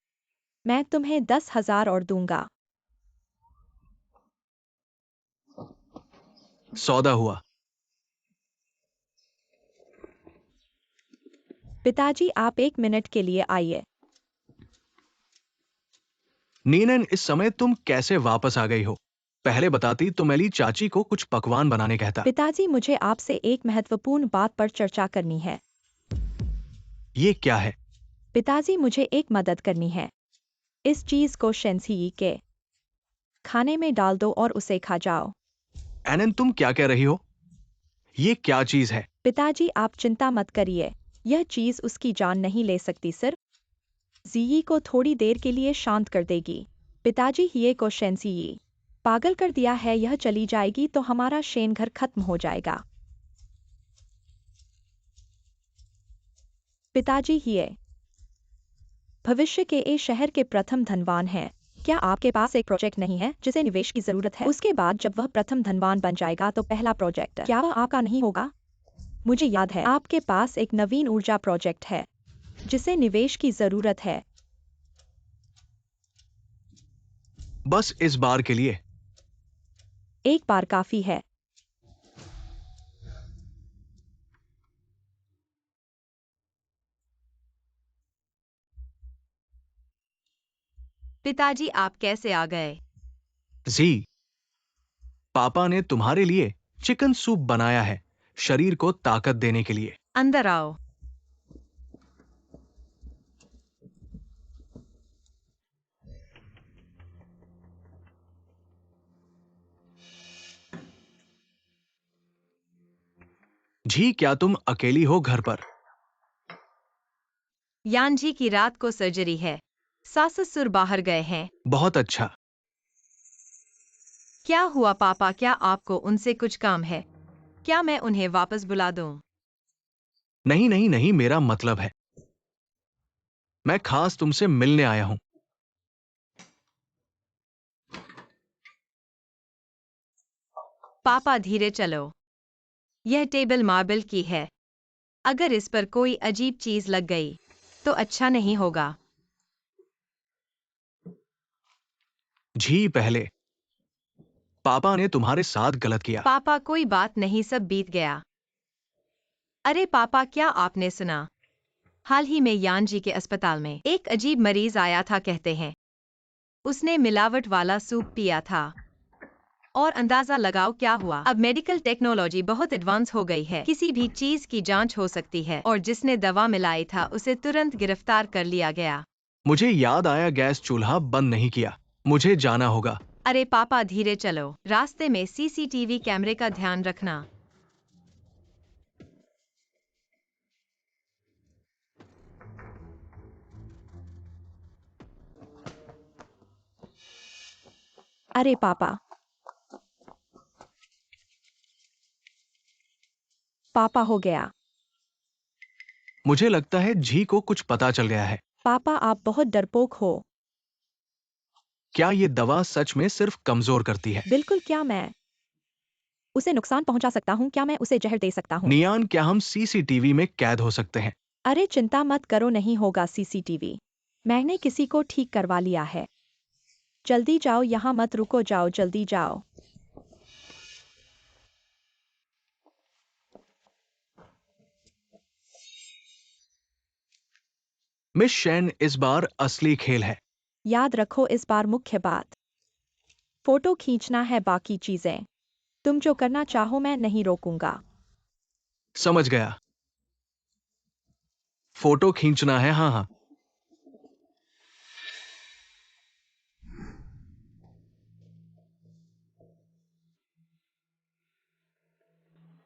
मैं तुम्हें 10,000 और दूंगा। सौदा हुआ। पिताजी, आप 1 मिनट के लिए आइए। नीनन, इस समय तुम कैसे वापस आ गई हो? पहले बताती तो मैं ली चाची को कुछ पकवान बनाने कहता। पिताजी, मुझे आपसे एक महत्वपूर्ण बात पर चर्चा करनी है। ये क्या है? पिताजी, मुझे एक मदद करनी है। इस चीज को शेंसी के खाने में डाल दो और उसे खा जाओ। एनन, तुम क्या कह रही हो? ये क्या चीज है? पिताजी, आप चिंता मत करिए। यह चीज उसकी जान नहीं ले सकती, सिर्फ जीई को थोड़ी देर के लिए शांत कर देगी। पिताजी, ये को शेंसी पागल कर दिया है। यह चली जाएगी तो हमारा शेन घर खत्म हो जाएगा। पिताजी, ये भविष्य के ए शहर के प्रथम धनवान हैं। क्या आपके पास एक प्रोजेक्ट नहीं है जिसे निवेश की जरूरत है? उसके बाद जब वह प्रथम धनवान बन जाएगा तो पहला प्रोजेक्ट क्या वह आपका नहीं होगा? मुझे याद है, आपके पास एक नवीन ऊर्जा प्रोजेक्ट है जिसे निवेश की जरूरत है। बस इस बार के लिए। एक बार काफी है। पिताजी, आप कैसे आ गए? जी, पापा ने तुम्हारे लिए चिकन सूप बनाया है, शरीर को ताकत देने के लिए। अंदर आओ। जी, क्या तुम अकेली हो घर पर? यान जी की रात को सर्जरी है। सास ससुर बाहर गए हैं। बहुत अच्छा। क्या हुआ पापा, क्या आपको उनसे कुछ काम है? क्या मैं उन्हें वापस बुला दूं? नहीं नहीं नहीं, मेरा मतलब है, मैं खास तुमसे मिलने आया हूं। पापा, धीरे चलो। यह टेबल मार्बल की है। अगर इस पर कोई अजीब चीज लग गई तो अच्छा नहीं होगा। जी, पहले पापा ने तुम्हारे साथ गलत किया। पापा, कोई बात नहीं, सब बीत गया। अरे पापा, क्या आपने सुना? हाल ही में यान जी के अस्पताल में एक अजीब मरीज आया था, कहते हैं उसने मिलावट वाला सूप पिया था। और अंदाजा लगाओ क्या हुआ। अब मेडिकल टेक्नोलॉजी बहुत एडवांस हो गई है, किसी भी चीज की जांच हो सकती है, और जिसने दवा मिलाई था उसे तुरंत गिरफ्तार कर लिया गया। मुझे याद आया, गैस चूल्हा बंद नहीं किया। मुझे जाना होगा। अरे पापा, धीरे चलो। रास्ते में सीसीटीवी कैमरे का ध्यान रखना। अरे पापा। पापा, हो गया। मुझे लगता है जी को कुछ पता चल गया है। पापा, आप बहुत डरपोक हो। क्या ये दवा सच में सिर्फ कमजोर करती है? बिल्कुल। क्या मैं उसे नुकसान पहुंचा सकता हूं? क्या मैं उसे जहर दे सकता हूं? नियान, क्या हम सीसीटीवी में कैद हो सकते हैं? अरे चिंता मत करो, नहीं होगा सीसीटीवी। मैंने किसी को ठीक करवा लिया है। जल्दी जाओ, यहाँ मत रुको, जाओ जल्दी जाओ। मिस शेन, इस बार असली खेल है। याद रखो इस बार मुख्य बात फोटो खींचना है, बाकी चीजें तुम जो करना चाहो मैं नहीं रोकूंगा। समझ गया। फोटो खींचना है, हाँ हाँ।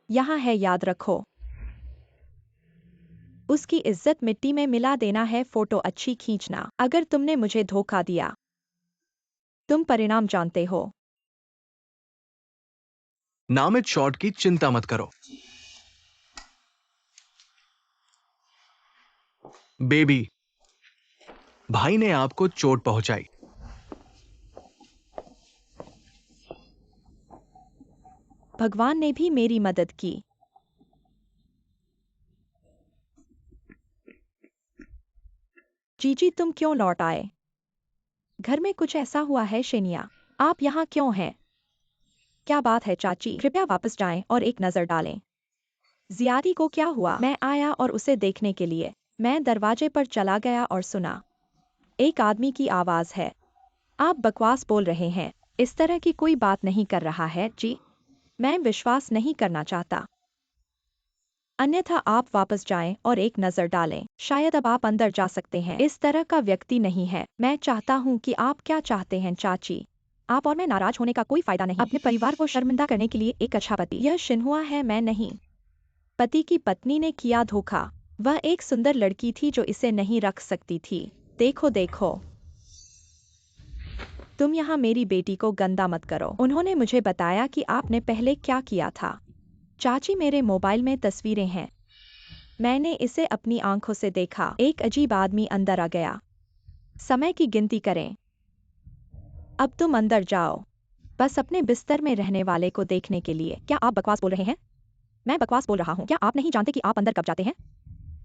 यहाँ है, याद रखो। उसकी इज्जत मिट्टी में मिला देना है, फोटो अच्छी खींचना। अगर तुमने मुझे धोखा दिया, तुम परिणाम जानते हो। नामित शॉट की चिंता मत करो। बेबी, भाई ने आपको चोट पहुंचाई। भगवान ने भी मेरी मदद की। जीजी तुम क्यों लौट आए? घर में कुछ ऐसा हुआ है शेनिया? आप यहाँ क्यों हैं? क्या बात है चाची? कृपया वापस जाएं और एक नजर डालें। जियादी को क्या हुआ? मैं आया और उसे देखने के लिए। मैं दरवाजे पर चला गया और सुना एक आदमी की आवाज है। आप बकवास बोल रहे हैं। इस तरह की कोई बात नहीं कर रहा है जी। मैं विश्वास नहीं करना चाहता। अन्यथा आप वापस जाएं और एक नजर डालें। शायद अब आप अंदर जा सकते हैं। इस तरह का व्यक्ति नहीं है। मैं चाहता हूं कि आप क्या चाहते हैं चाची? आप और मैं नाराज होने का कोई फायदा नहीं। अपने परिवार को शर्मिंदा करने के लिए एक अच्छा पति। यह शिन्हुआ है, मैं नहीं। पति की पत्नी ने किया धोखा। वह एक सुंदर लड़की थी जो इसे नहीं रख सकती थी। देखो देखो, तुम यहाँ मेरी बेटी को गंदा मत करो। उन्होंने मुझे बताया कि आपने पहले क्या किया था। चाची मेरे मोबाइल में तस्वीरें हैं। मैंने इसे अपनी आंखों से देखा। एक अजीब आदमी अंदर आ गया। समय की गिनती करें। अब तुम अंदर जाओ, बस अपने बिस्तर में रहने वाले को देखने के लिए। क्या आप बकवास बोल रहे हैं? मैं बकवास बोल रहा हूँ। क्या आप नहीं जानते कि आप अंदर कब जाते हैं?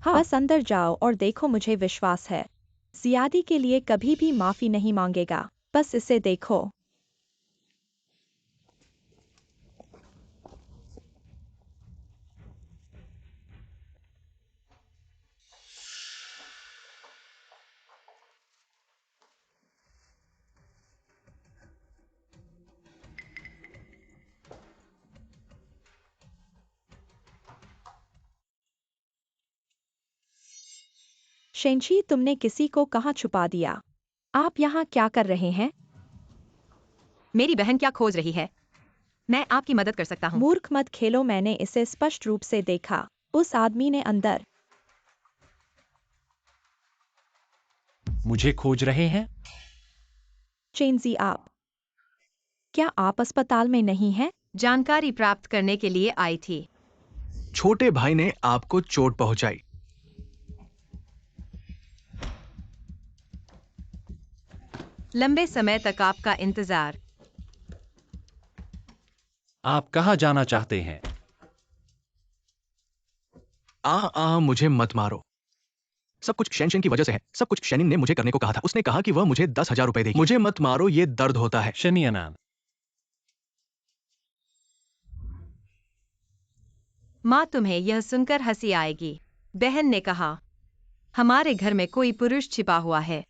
हाँ, बस अंदर जाओ और देखो, मुझे विश्वास है जियादी के लिए कभी भी माफी नहीं मांगेगा। बस इसे देखो। शेंशी, तुमने किसी को कहाँ छुपा दिया? आप यहाँ क्या कर रहे हैं? मेरी बहन क्या खोज रही है? मैं आपकी मदद कर सकता हूँ। मूर्ख मत खेलो, मैंने इसे स्पष्ट रूप से देखा। उस आदमी ने अंदर। मुझे खोज रहे हैं? चेंजी, आप क्या आप अस्पताल में नहीं हैं? जानकारी प्राप्त करने के लिए आई थी। छोटे भाई ने आपको चोट पहुंचाई। लंबे समय तक आपका इंतजार। आप कहाँ जाना चाहते हैं? मुझे मत मारो। सब कुछ शेन की वजह से है। सब कुछ शेनिन ने मुझे करने को कहा था। उसने कहा कि वह मुझे 10,000 रुपए देगी। मुझे मत मारो, ये दर्द होता है। शनियनान, माँ, तुम्हें यह सुनकर हंसी आएगी। बहन ने कहा, हमारे घर में कोई पुरुष छिपा हुआ है।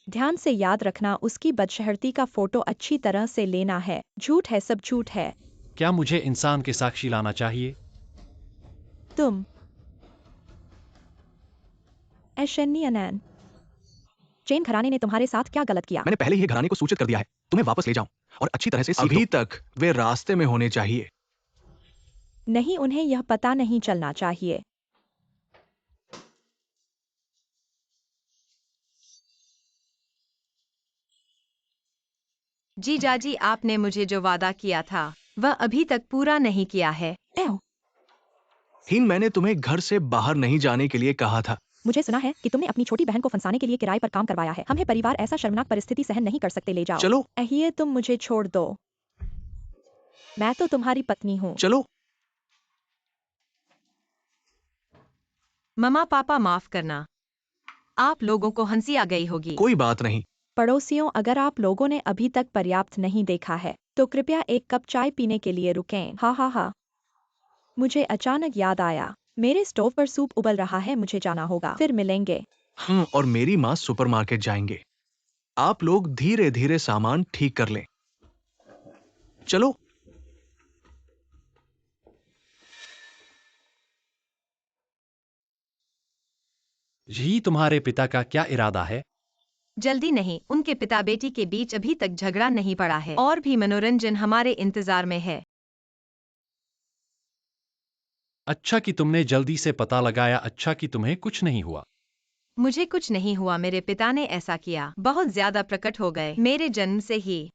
ध्यान से याद रखना, उसकी बदशहरती का फोटो अच्छी तरह से लेना है। झूठ है, सब झूठ है। क्या मुझे इंसान के साक्षी लाना चाहिए? तुम एशनियनैन, चेन घराने ने तुम्हारे साथ क्या गलत किया? मैंने पहले ही घराने को सूचित कर दिया है। तुम्हें वापस ले जाऊं और अच्छी तरह से सीख दो। अभी तक वे रास्ते में होने चाहिए। नहीं, उन्हें यह पता नहीं चलना चाहिए। जीजाजी, आपने मुझे जो वादा किया था वह अभी तक पूरा नहीं किया है। एव, हीन, मैंने तुम्हें घर से बाहर नहीं जाने के लिए कहा था। मुझे सुना है कि तुमने अपनी छोटी बहन को फंसाने के लिए किराए पर काम करवाया है। हमें परिवार ऐसा शर्मनाक परिस्थिति सहन नहीं कर सकते। ले जाओ। चलो अहिए, तुम मुझे छोड़ दो। मैं तो तुम्हारी पत्नी हूँ। चलो। मम्मा पापा, माफ करना। आप लोगों को हंसी आ गई होगी। कोई बात नहीं। पड़ोसियों, अगर आप लोगों ने अभी तक पर्याप्त नहीं देखा है तो कृपया एक कप चाय पीने के लिए रुकें। हा हा हा। मुझे अचानक याद आया, मेरे स्टोव पर सूप उबल रहा है, मुझे जाना होगा, फिर मिलेंगे। हाँ, और मेरी माँ सुपरमार्केट जाएंगे। आप लोग धीरे धीरे सामान ठीक कर लें। चलो। जी, तुम्हारे पिता का क्या इरादा है? जल्दी नहीं, उनके पिता बेटी के बीच अभी तक झगड़ा नहीं पड़ा है और भी मनोरंजन हमारे इंतजार में है। अच्छा कि तुमने जल्दी से पता लगाया, अच्छा कि तुम्हें कुछ नहीं हुआ। मुझे कुछ नहीं हुआ, मेरे पिता ने ऐसा किया, बहुत ज्यादा प्रकट हो गए मेरे जन्म से ही।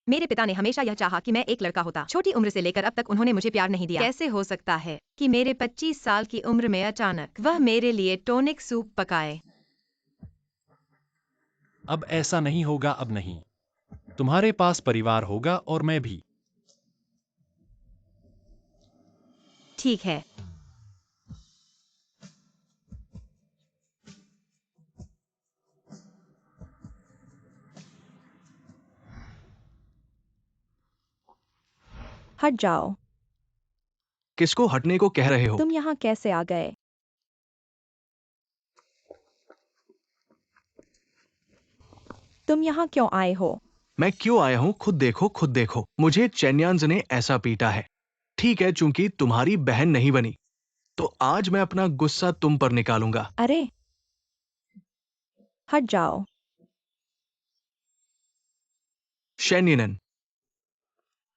मेरे पिता ने हमेशा यह चाहा कि मैं एक लड़का होता। छोटी उम्र से लेकर अब तक उन्होंने मुझे प्यार नहीं दिया। कैसे हो सकता है कि मेरे 25 साल की उम्र में अचानक वह मेरे लिए टॉनिक सूप पकाए? अब ऐसा नहीं होगा, अब नहीं। तुम्हारे पास परिवार होगा और मैं भी। ठीक है। हट जाओ। किसको हटने को कह रहे हो? तुम यहाँ कैसे आ गए? तुम यहाँ क्यों आए हो? मैं क्यों आया हूँ खुद देखो, खुद देखो। मुझे चेन्यांज ने ऐसा पीटा है। ठीक है, चूंकि तुम्हारी बहन नहीं बनी, तो आज मैं अपना गुस्सा तुम पर निकालूंगा। अरे हट जाओ। शेन्यनन।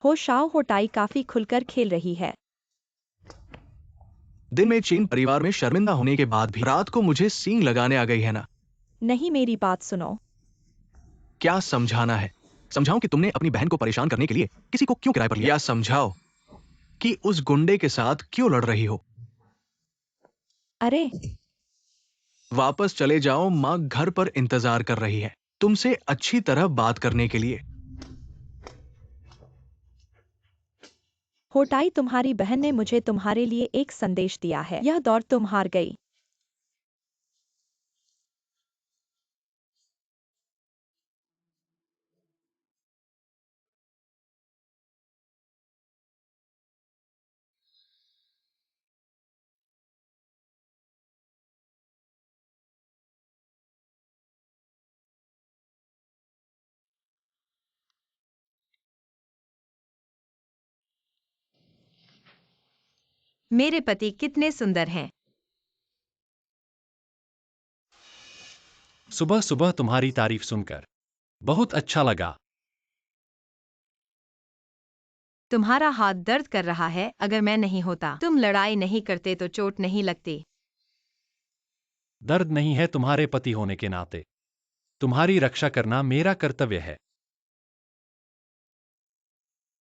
हो शाओ होटाई काफी खुलकर खेल रही है। दिन में चेन परिवार में शर्मिंदा होने के बाद भी रात को मुझे सींग लगाने आ गई है ना? नहीं, मेरी बात सुनो। क्या समझाना है? समझाओ कि तुमने अपनी बहन को परेशान करने के लिए किसी को क्यों किराए पर लिया? या समझाओ कि उस गुंडे के साथ क्यों लड़ रही हो? अरे वापस चले जाओ, माँ घर पर इंतजार कर रही है तुमसे अच्छी तरह बात करने के लिए। होटाई, तुम्हारी बहन ने मुझे तुम्हारे लिए एक संदेश दिया है। यह दौड़ तुम हार गई। मेरे पति कितने सुंदर हैं। सुबह सुबह तुम्हारी तारीफ सुनकर बहुत अच्छा लगा। तुम्हारा हाथ दर्द कर रहा है। अगर मैं नहीं होता, तुम लड़ाई नहीं करते तो चोट नहीं लगती। दर्द नहीं है, तुम्हारे पति होने के नाते तुम्हारी रक्षा करना मेरा कर्तव्य है।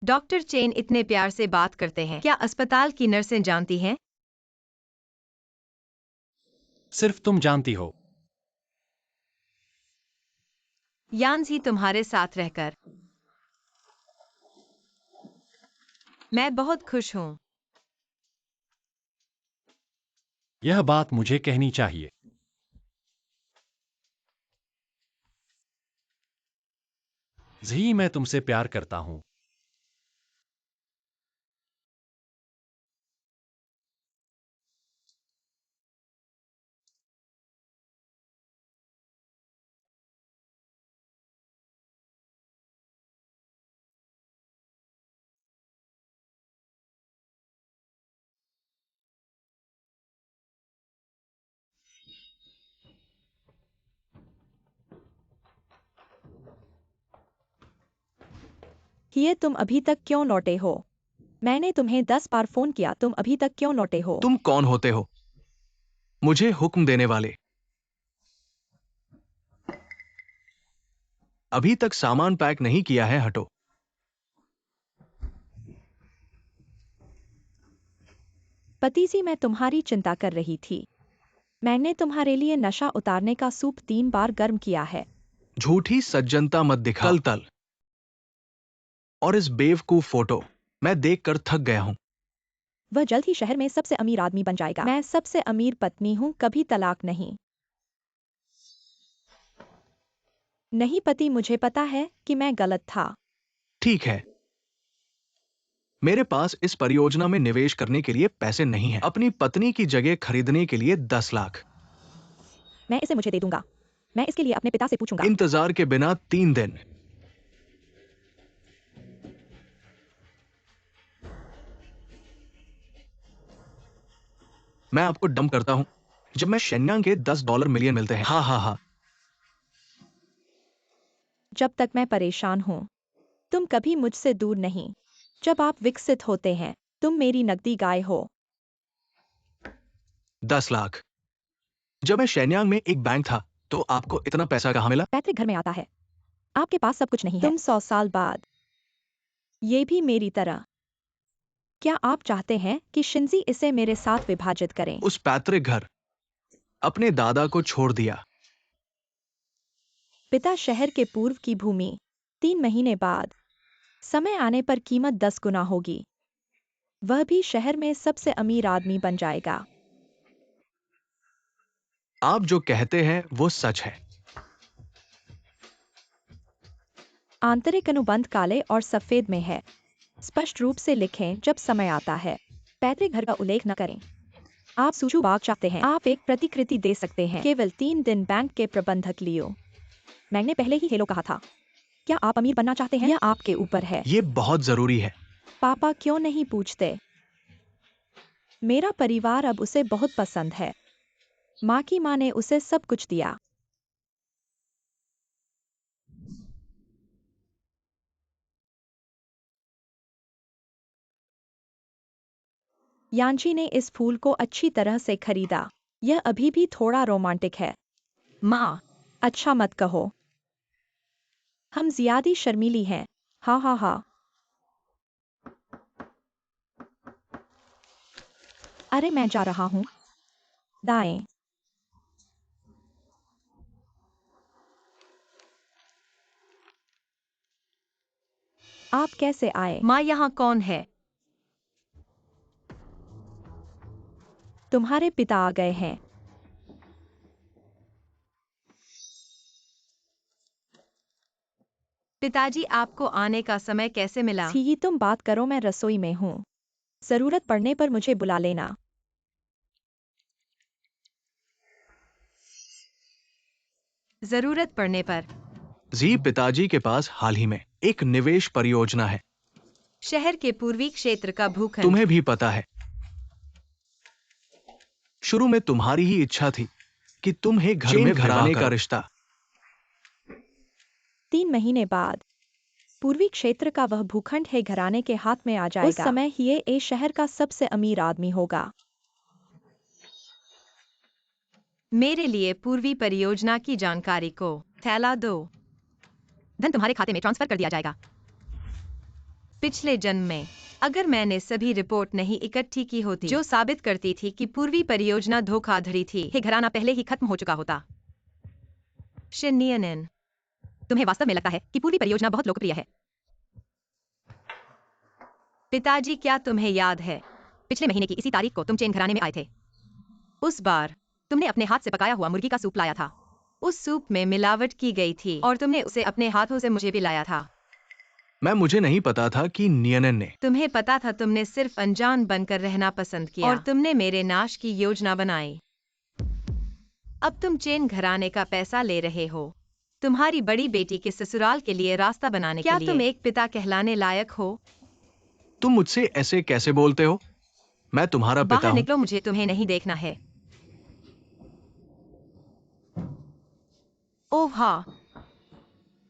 डॉक्टर चेन इतने प्यार से बात करते हैं, क्या अस्पताल की नर्सें जानती हैं? सिर्फ तुम जानती हो। यान्स ही तुम्हारे साथ रहकर मैं बहुत खुश हूँ। यह बात मुझे कहनी चाहिए। जी, मैं तुमसे प्यार करता हूँ। ये तुम अभी तक क्यों लौटे हो? मैंने तुम्हें 10 बार फोन किया, तुम अभी तक क्यों लौटे हो? तुम कौन होते हो मुझे हुक्म देने वाले? अभी तक सामान पैक नहीं किया है, हटो। पति जी, मैं तुम्हारी चिंता कर रही थी। मैंने तुम्हारे लिए नशा उतारने का सूप 3 बार गर्म किया है। झूठी सज्जनता मत दिखा। कल तल और इस बेवकूफ फोटो मैं देखकर थक गया हूं। वह जल्द ही शहर में सबसे अमीर आदमी बन जाएगा। मैं सबसे अमीर पत्नी हूँ, कभी तलाक नहीं। नहीं पति, मुझे पता है कि मैं गलत था। ठीक है, मेरे पास इस परियोजना में निवेश करने के लिए पैसे नहीं हैं। अपनी पत्नी की जगह खरीदने के लिए 10 लाख। मैं इसे मुझे दे दूंगा। मैं इसके लिए अपने पिता से पूछूंगा। इंतजार के बिना 3 दिन। मैं आपको डंप करता हूं जब मैं शेन्यांग के $10 मिलियन मिलते हैं। हाँ हाँ हाँ। जब तक मैं परेशान हूँ, तुम कभी मुझसे दूर नहीं। जब आप विकसित होते हैं, तुम मेरी नकदी गाय हो। 10 लाख। जब मैं शेन्यांग में एक बैंक था तो आपको इतना पैसा कहाँ मिला? पैतृक घर में आता है। आपके पास सब कुछ नहीं है। तुम 100 साल बाद, ये भी मेरी तरह। क्या आप चाहते हैं कि शिंजी इसे मेरे साथ विभाजित करें? उस पैतृक घर अपने दादा को छोड़ दिया। पिता शहर के पूर्व की भूमि। 3 महीने बाद, समय आने पर कीमत 10 गुना होगी। वह भी शहर में सबसे अमीर आदमी बन जाएगा। आप जो कहते हैं वो सच है। आंतरिक अनुबंध काले और सफेद में है। स्पष्ट रूप से लिखें जब समय आता है। पैतृक घर का उल्लेख न करें। आप सूचू बाग चाहते हैं। आप एक प्रतिकृति दे सकते हैं। केवल 3 दिन। बैंक के प्रबंधक लियो। मैंने पहले ही हेलो कहा था। क्या आप अमीर बनना चाहते हैं? यह आपके ऊपर है। ये बहुत जरूरी है। पापा क्यों नहीं पूछते? मेरा परिवार अब उसे बहुत पसंद है। माँ की माँ ने उसे सब कुछ दिया। यांची ने इस फूल को अच्छी तरह से खरीदा। यह अभी भी थोड़ा रोमांटिक है। माँ, अच्छा मत कहो। हम ज्यादा शर्मीली हैं। हाँ हाँ हाँ। अरे मैं जा रहा हूँ। दाएं। आप कैसे आए? माँ यहाँ कौन है? तुम्हारे पिता आ गए हैं। पिताजी, आपको आने का समय कैसे मिला? ही तुम बात करो, मैं रसोई में हूँ। जरूरत पड़ने पर मुझे बुला लेना। जरूरत पड़ने पर। जी, पिताजी के पास हाल ही में एक निवेश परियोजना है। शहर के पूर्वी क्षेत्र का भूखंड। तुम्हें भी पता है, शुरू में तुम्हारी ही इच्छा थी कि तुम्हें घर में घराने का रिश्ता। 3 महीने बाद, पूर्वी क्षेत्र का वह भूखंड है घराने के हाथ में आ जाएगा। उस समय ही ये शहर का सबसे अमीर आदमी होगा। मेरे लिए पूर्वी परियोजना की जानकारी को फैला दो। धन तुम्हारे खाते में ट्रांसफर कर दिया जाएगा। पिछले जन्म में अगर मैंने सभी रिपोर्ट नहीं इकट्ठी की होती जो साबित करती थी कि पूर्वी परियोजना धोखाधड़ी थी, ये घराना पहले ही खत्म हो चुका होता। शिन्नियनन, तुम्हें वास्तव में लगता है कि पूर्वी परियोजना बहुत लोकप्रिय है? पिताजी, क्या तुम्हें याद है पिछले महीने की इसी तारीख को तुम चेन घराने में आए थे? उस बार तुमने अपने हाथ से पकाया हुआ मुर्गी का सूप लाया था। उस सूप में मिलावट की गई थी और तुमने उसे अपने हाथों से मुझे पिलाया था। मुझे नहीं पता था कि नियनन ने। तुम्हें पता था, तुमने सिर्फ अनजान बनकर रहना पसंद किया और तुमने मेरे नाश की योजना बनाई। अब तुम चेन घराने का पैसा ले रहे हो तुम्हारी बड़ी बेटी के ससुराल के लिए रास्ता बनाने के लिए। क्या तुम एक पिता कहलाने लायक हो? तुम मुझसे ऐसे कैसे बोलते हो? मैं तुम्हारा पिता बाहर हूँ। निकलो, मुझे तुम्हें नहीं देखना है। ओह हाँ,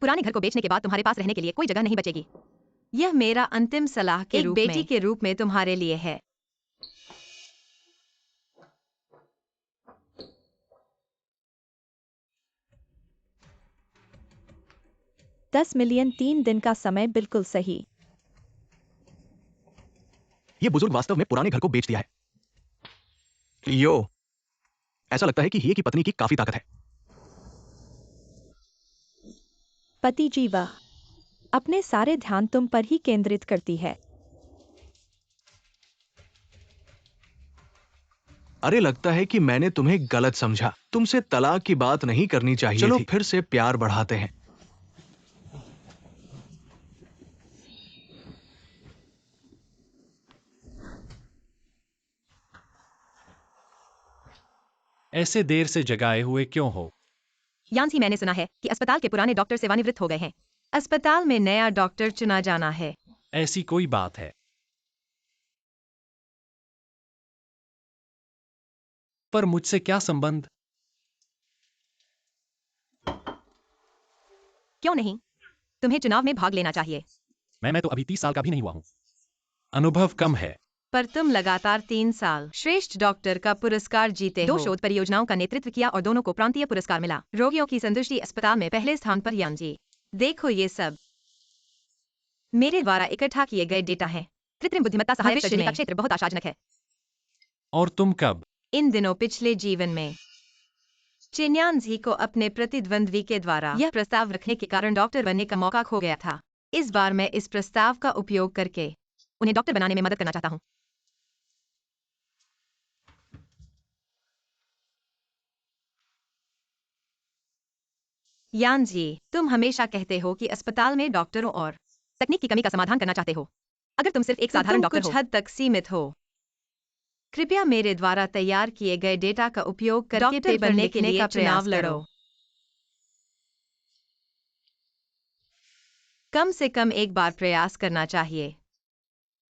पुराने घर को बेचने के बाद तुम्हारे पास रहने के लिए कोई जगह नहीं बचेगी। यह मेरा अंतिम सलाह के रूप में, बेटी के रूप में तुम्हारे लिए है। $10 मिलियन 3 दिन का समय बिल्कुल सही। ये बुजुर्ग वास्तव में पुराने घर को बेच दिया है। यो, ऐसा लगता है कि ये की पत्नी की काफी ताकत है। पति जी, वह अपने सारे ध्यान तुम पर ही केंद्रित करती है। अरे, लगता है कि मैंने तुम्हें गलत समझा। तुमसे तलाक की बात नहीं करनी चाहिए थी। चलो फिर से प्यार बढ़ाते हैं। ऐसे देर से जगाए हुए क्यों हो? यांसी, मैंने सुना है कि अस्पताल के पुराने डॉक्टर सेवानिवृत्त हो गए हैं। अस्पताल में नया डॉक्टर चुना जाना है। ऐसी कोई बात है? पर मुझसे क्या संबंध? क्यों नहीं? तुम्हें चुनाव में भाग लेना चाहिए। मैं तो अभी 30 साल का भी नहीं हुआ हूँ। अनुभव कम है। पर तुम लगातार 3 साल श्रेष्ठ डॉक्टर का पुरस्कार जीते हो। 2 शोध परियोजनाओं का नेतृत्व किया और दोनों को प्रांतीय पुरस्कार मिला। रोगियों की संतुष्टि अस्पताल में पहले स्थान पर। यांजी, देखो ये सब मेरे द्वारा इकट्ठा किए गए डेटा हैं। कृत्रिम बुद्धिमत्ता सहायक सर्जरी का क्षेत्र बहुत आशाजनक है। और तुम कब? इन दिनों पिछले जीवन में चेन्यांजी को अपने प्रतिद्वंद्वी के द्वारा यह प्रस्ताव रखने के कारण डॉक्टर बनने का मौका खो गया था। इस बार मैं इस प्रस्ताव का उपयोग करके उन्हें डॉक्टर बनाने में मदद करना चाहता हूँ। यांजी, तुम हमेशा कहते हो कि अस्पताल में डॉक्टरों और तकनीक की कमी का समाधान करना चाहते हो। अगर तुम सिर्फ एक साधारण डॉक्टर हो, कुछ हद तक सीमित हो। कृपया मेरे द्वारा तैयार किए गए डेटा का उपयोग करके पेपर बनने के लिए चुनाव लड़ो। कम से कम एक बार प्रयास करना चाहिए।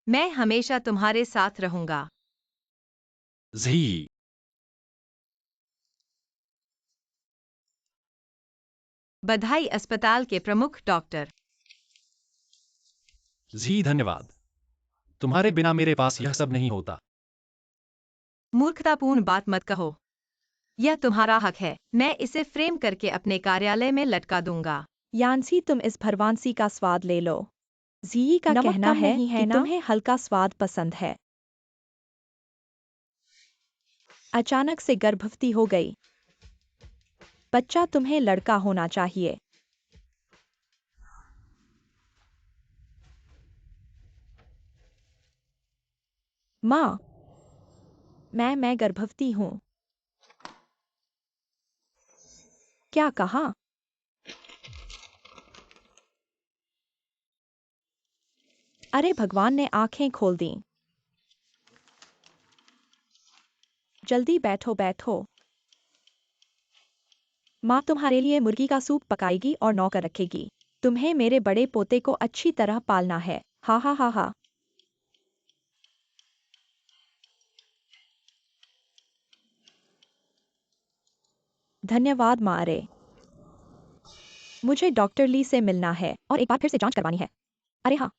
मैं हमेशा तुम्हारे साथ रहूंगा। जी। बधाई अस्पताल के प्रमुख डॉक्टर। जी धन्यवाद। तुम्हारे बिना मेरे पास यह सब नहीं होता। मूर्खतापूर्ण बात मत कहो। यह तुम्हारा हक है। मैं इसे फ्रेम करके अपने कार्यालय में लटका दूंगा। यांसी, तुम इस भरवांसी का स्वाद ले लो। जी का नमक कहना कम है नहीं है कि ना? तुम्हें हल्का स्वाद पसंद है। अचानक से गर्भवती हो गई। बच्चा तुम्हें लड़का होना चाहिए। माँ, मैं गर्भवती हूँ। क्या कहा? अरे भगवान ने आंखें खोल दी। जल्दी बैठो बैठो। माँ तुम्हारे लिए मुर्गी का सूप पकाएगी और नौकर रखेगी। तुम्हें मेरे बड़े पोते को अच्छी तरह पालना है। हा हा हा हा। धन्यवाद मारे। मुझे डॉक्टर ली से मिलना है और एक बार फिर से जांच करवानी है। अरे हाँ,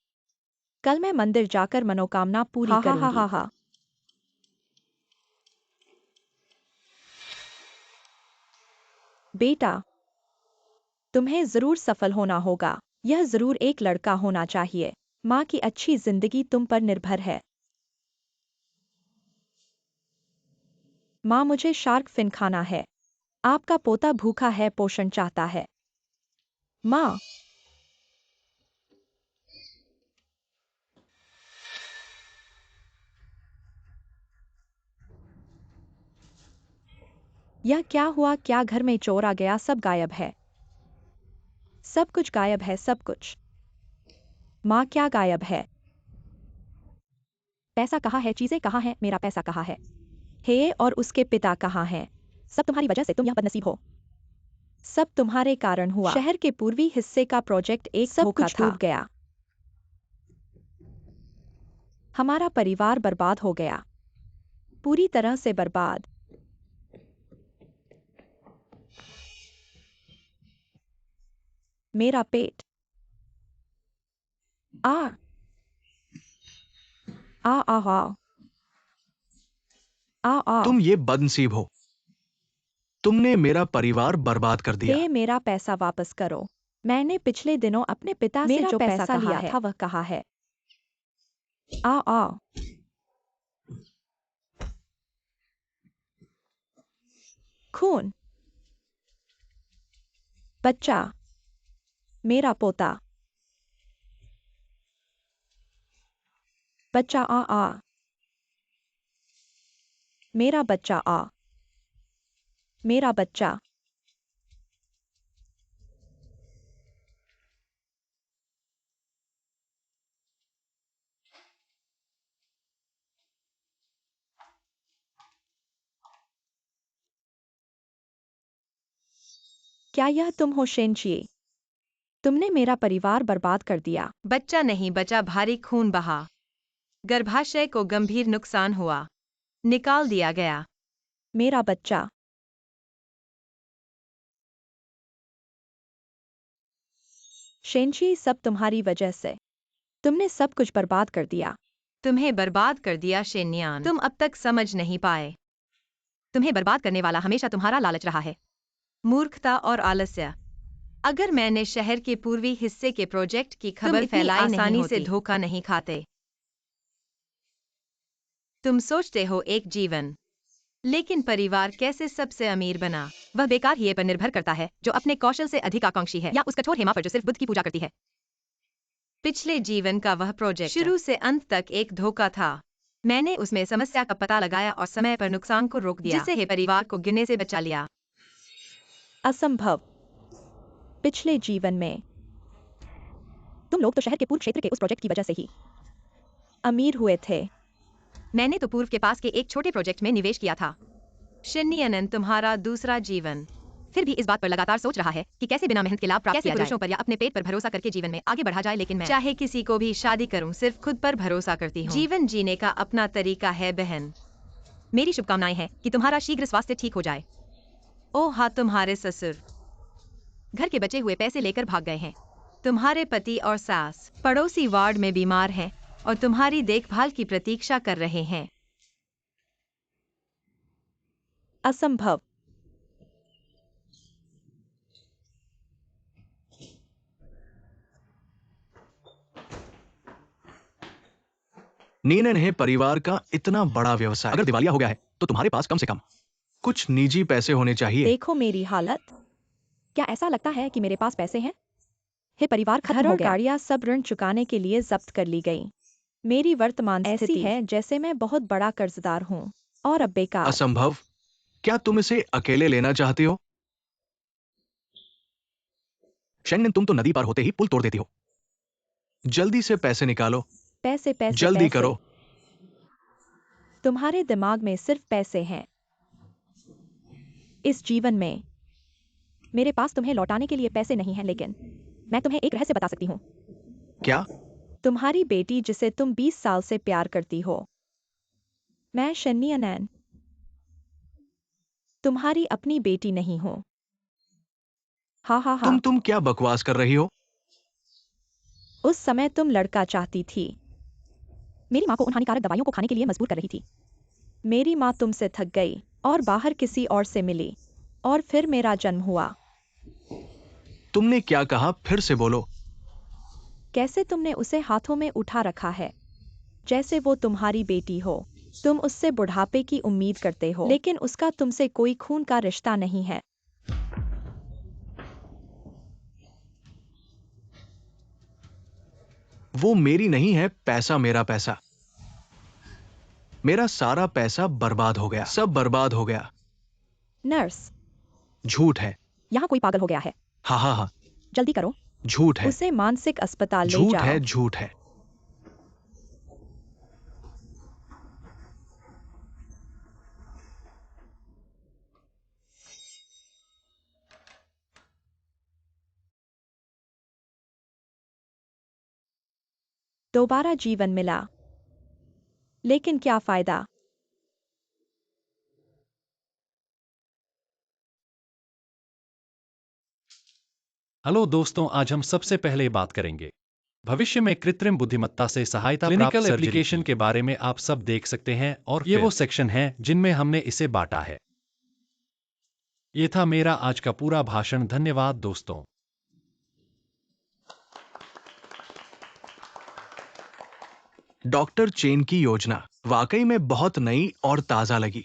कल मैं मंदिर जाकर मनोकामना पूरी करूंगी। हा हा हा। बेटा, तुम्हें जरूर सफल होना होगा। यह जरूर एक लड़का होना चाहिए। माँ की अच्छी जिंदगी तुम पर निर्भर है। माँ, मुझे शार्क फिन खाना है। आपका पोता भूखा है, पोषण चाहता है। माँ, यह क्या हुआ? क्या घर में चोर आ गया? सब गायब है। सब कुछ गायब है, सब कुछ। माँ, क्या गायब है? पैसा कहाँ है? चीजें कहाँ हैं? मेरा पैसा कहाँ है? हे, और उसके पिता कहाँ हैं? सब तुम्हारी वजह से, तुम यह बदनसीब हो। सब तुम्हारे कारण हुआ। शहर के पूर्वी हिस्से का प्रोजेक्ट एक सब कुछ डूब गया। हमारा परिवार बर्बाद हो गया, पूरी तरह से बर्बाद। मेरा पेट। आ आ आ आ आ आ। तुम ये बदनसीब हो। तुमने मेरा परिवार बर्बाद कर दिया। हे, मेरा पैसा वापस करो। मैंने पिछले दिनों अपने पिता से जो पैसा लिया था वह कहाँ है? आ आ। खून। बच्चा। मेरा पोता। बच्चा। आ आ। मेरा बच्चा। आ। मेरा बच्चा। क्या यह तुम हो शेनचिए? तुमने मेरा परिवार बर्बाद कर दिया। बच्चा नहीं बचा, भारी खून बहा, गर्भाशय को गंभीर नुकसान हुआ, निकाल दिया गया। मेरा बच्चा। शेनची, सब तुम्हारी वजह से। तुमने सब कुछ बर्बाद कर दिया। तुम्हें बर्बाद कर दिया शेन्यान, तुम अब तक समझ नहीं पाए। तुम्हें बर्बाद करने वाला हमेशा तुम्हारा लालच रहा है, मूर्खता और आलस्य। अगर मैंने शहर के पूर्वी हिस्से के प्रोजेक्ट की खबर फैलाई आसानी से धोखा नहीं खाते। तुम सोचते हो एक जीवन, लेकिन परिवार कैसे सबसे अमीर बना, वह बेकार ही पर निर्भर करता है जो अपने कौशल से अधिक आकांक्षी है या उस कठोर हेमा पर जो सिर्फ बुद्ध की पूजा करती है। पिछले जीवन का वह प्रोजेक्ट शुरू से अंत तक एक धोखा था। मैंने उसमें समस्या का पता लगाया और समय पर नुकसान को रोक दिया, जिससे परिवार को गिरने से बचा लिया। असंभव। पिछले जीवन में तुम लोग तो शहर के पूर्व क्षेत्र के उस प्रोजेक्ट की वजह से ही अमीर हुए थे। मैंने तो पूर्व के पास के एक छोटे प्रोजेक्ट में निवेश किया था। शिन्नियनन, तुम्हारा दूसरा जीवन फिर भी इस बात पर लगातार सोच रहा है कि कैसे बिना मेहनत के लाभ प्राप्त किया जाए, पुरुषों पर या अपने पेट पर भरोसा करके जीवन में आगे बढ़ा जाए। लेकिन मैं चाहे किसी को भी शादी करूं, सिर्फ खुद पर भरोसा करती हूँ। जीवन जीने का अपना तरीका है बहन। मेरी शुभकामनाएं हैं कि तुम्हारा शीघ्र स्वास्थ्य ठीक हो जाए। ओह हाँ, तुम्हारे ससुर घर के बचे हुए पैसे लेकर भाग गए हैं। तुम्हारे पति और सास पड़ोसी वार्ड में बीमार हैं और तुम्हारी देखभाल की प्रतीक्षा कर रहे हैं। असंभव। नीनन है परिवार का इतना बड़ा व्यवसाय। अगर दिवालिया हो गया है तो तुम्हारे पास कम से कम कुछ निजी पैसे होने चाहिए। देखो मेरी हालत। क्या ऐसा लगता है कि मेरे पास पैसे हैं? हे परिवार खत्म हो गया। गाड़ियां सब ऋण चुकाने के लिए जब्त कर ली गई। मेरी वर्तमान स्थिति है जैसे मैं बहुत बड़ा कर्जदार हूँ और अब बेकार। असंभव। क्या तुम इसे अकेले लेना चाहती हो? शेन्यन, तुम तो नदी पार होते ही पुल तोड़ देती हो। जल्दी से पैसे निकालो। पैसे पैसे जल्दी पैसे। करो। तुम्हारे दिमाग में सिर्फ पैसे हैं। इस जीवन में मेरे पास तुम्हें लौटाने के लिए पैसे नहीं हैं, लेकिन मैं तुम्हें एक रहस्य बता सकती हूँ। क्या? तुम्हारी बेटी जिसे तुम 20 साल से प्यार करती हो, मैं शन्नियनैन तुम्हारी अपनी बेटी नहीं हूँ। हाँ हाँ हाँ। तुम क्या बकवास कर रही हो? उस समय तुम लड़का चाहती थी। मेरी माँ को उन हानिकारक दवाइयों को खाने के लिए मजबूर कर रही थी। मेरी माँ तुमसे थक गई और बाहर किसी और से मिली और फिर मेरा जन्म हुआ। तुमने क्या कहा? फिर से बोलो। कैसे तुमने उसे हाथों में उठा रखा है जैसे वो तुम्हारी बेटी हो। तुम उससे बुढ़ापे की उम्मीद करते हो, लेकिन उसका तुमसे कोई खून का रिश्ता नहीं है। वो मेरी नहीं है, पैसा मेरा पैसा। मेरा सारा पैसा बर्बाद हो गया, सब बर्बाद हो गया। नर्स, झूठ है। यहाँ कोई पागल हो गया है। हाँ हाँ हाँ, जल्दी करो, झूठ है। उसे मानसिक अस्पताल ले झूठ जाओ। है, झूठ है। दोबारा जीवन मिला, लेकिन क्या फायदा? हेलो दोस्तों, आज हम सबसे पहले बात करेंगे भविष्य में कृत्रिम बुद्धिमत्ता से सहायता क्लिनिकल एप्लीकेशन के बारे में। आप सब देख सकते हैं और ये वो सेक्शन हैं जिनमें हमने इसे बांटा है। ये था मेरा आज का पूरा भाषण। धन्यवाद दोस्तों। डॉक्टर चेन की योजना वाकई में बहुत नई और ताजा लगी।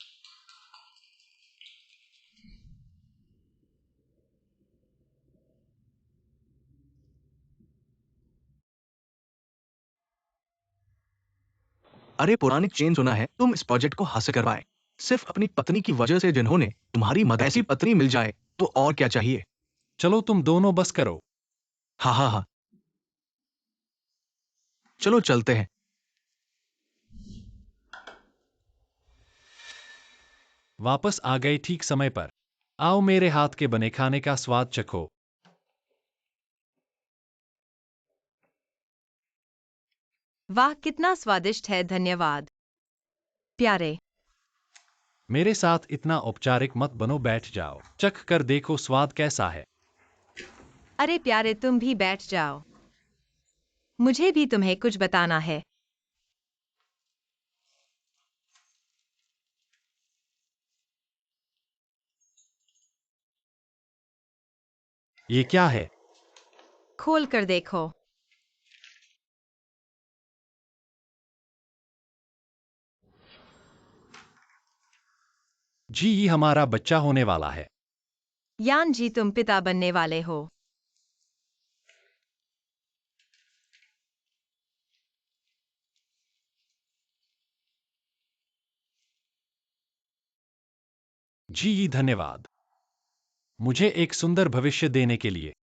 अरे पुरानी चेन, सुना है तुम इस प्रोजेक्ट को हासिल करवाए सिर्फ अपनी पत्नी की वजह से, जिन्होंने तुम्हारी मदद। ऐसी पत्नी मिल जाए तो और क्या चाहिए। चलो तुम दोनों बस करो। हाँ हाँ हाँ, चलो चलते हैं। वापस आ गए ठीक समय पर। आओ मेरे हाथ के बने खाने का स्वाद चखो। वाह, कितना स्वादिष्ट है, धन्यवाद। प्यारे, मेरे साथ इतना औपचारिक मत बनो, बैठ जाओ, चख कर देखो स्वाद कैसा है। अरे प्यारे, तुम भी बैठ जाओ। मुझे भी तुम्हें कुछ बताना है। ये क्या है? खोल कर देखो। जी, ये हमारा बच्चा होने वाला है। यान जी, तुम पिता बनने वाले हो। जी, धन्यवाद मुझे एक सुंदर भविष्य देने के लिए।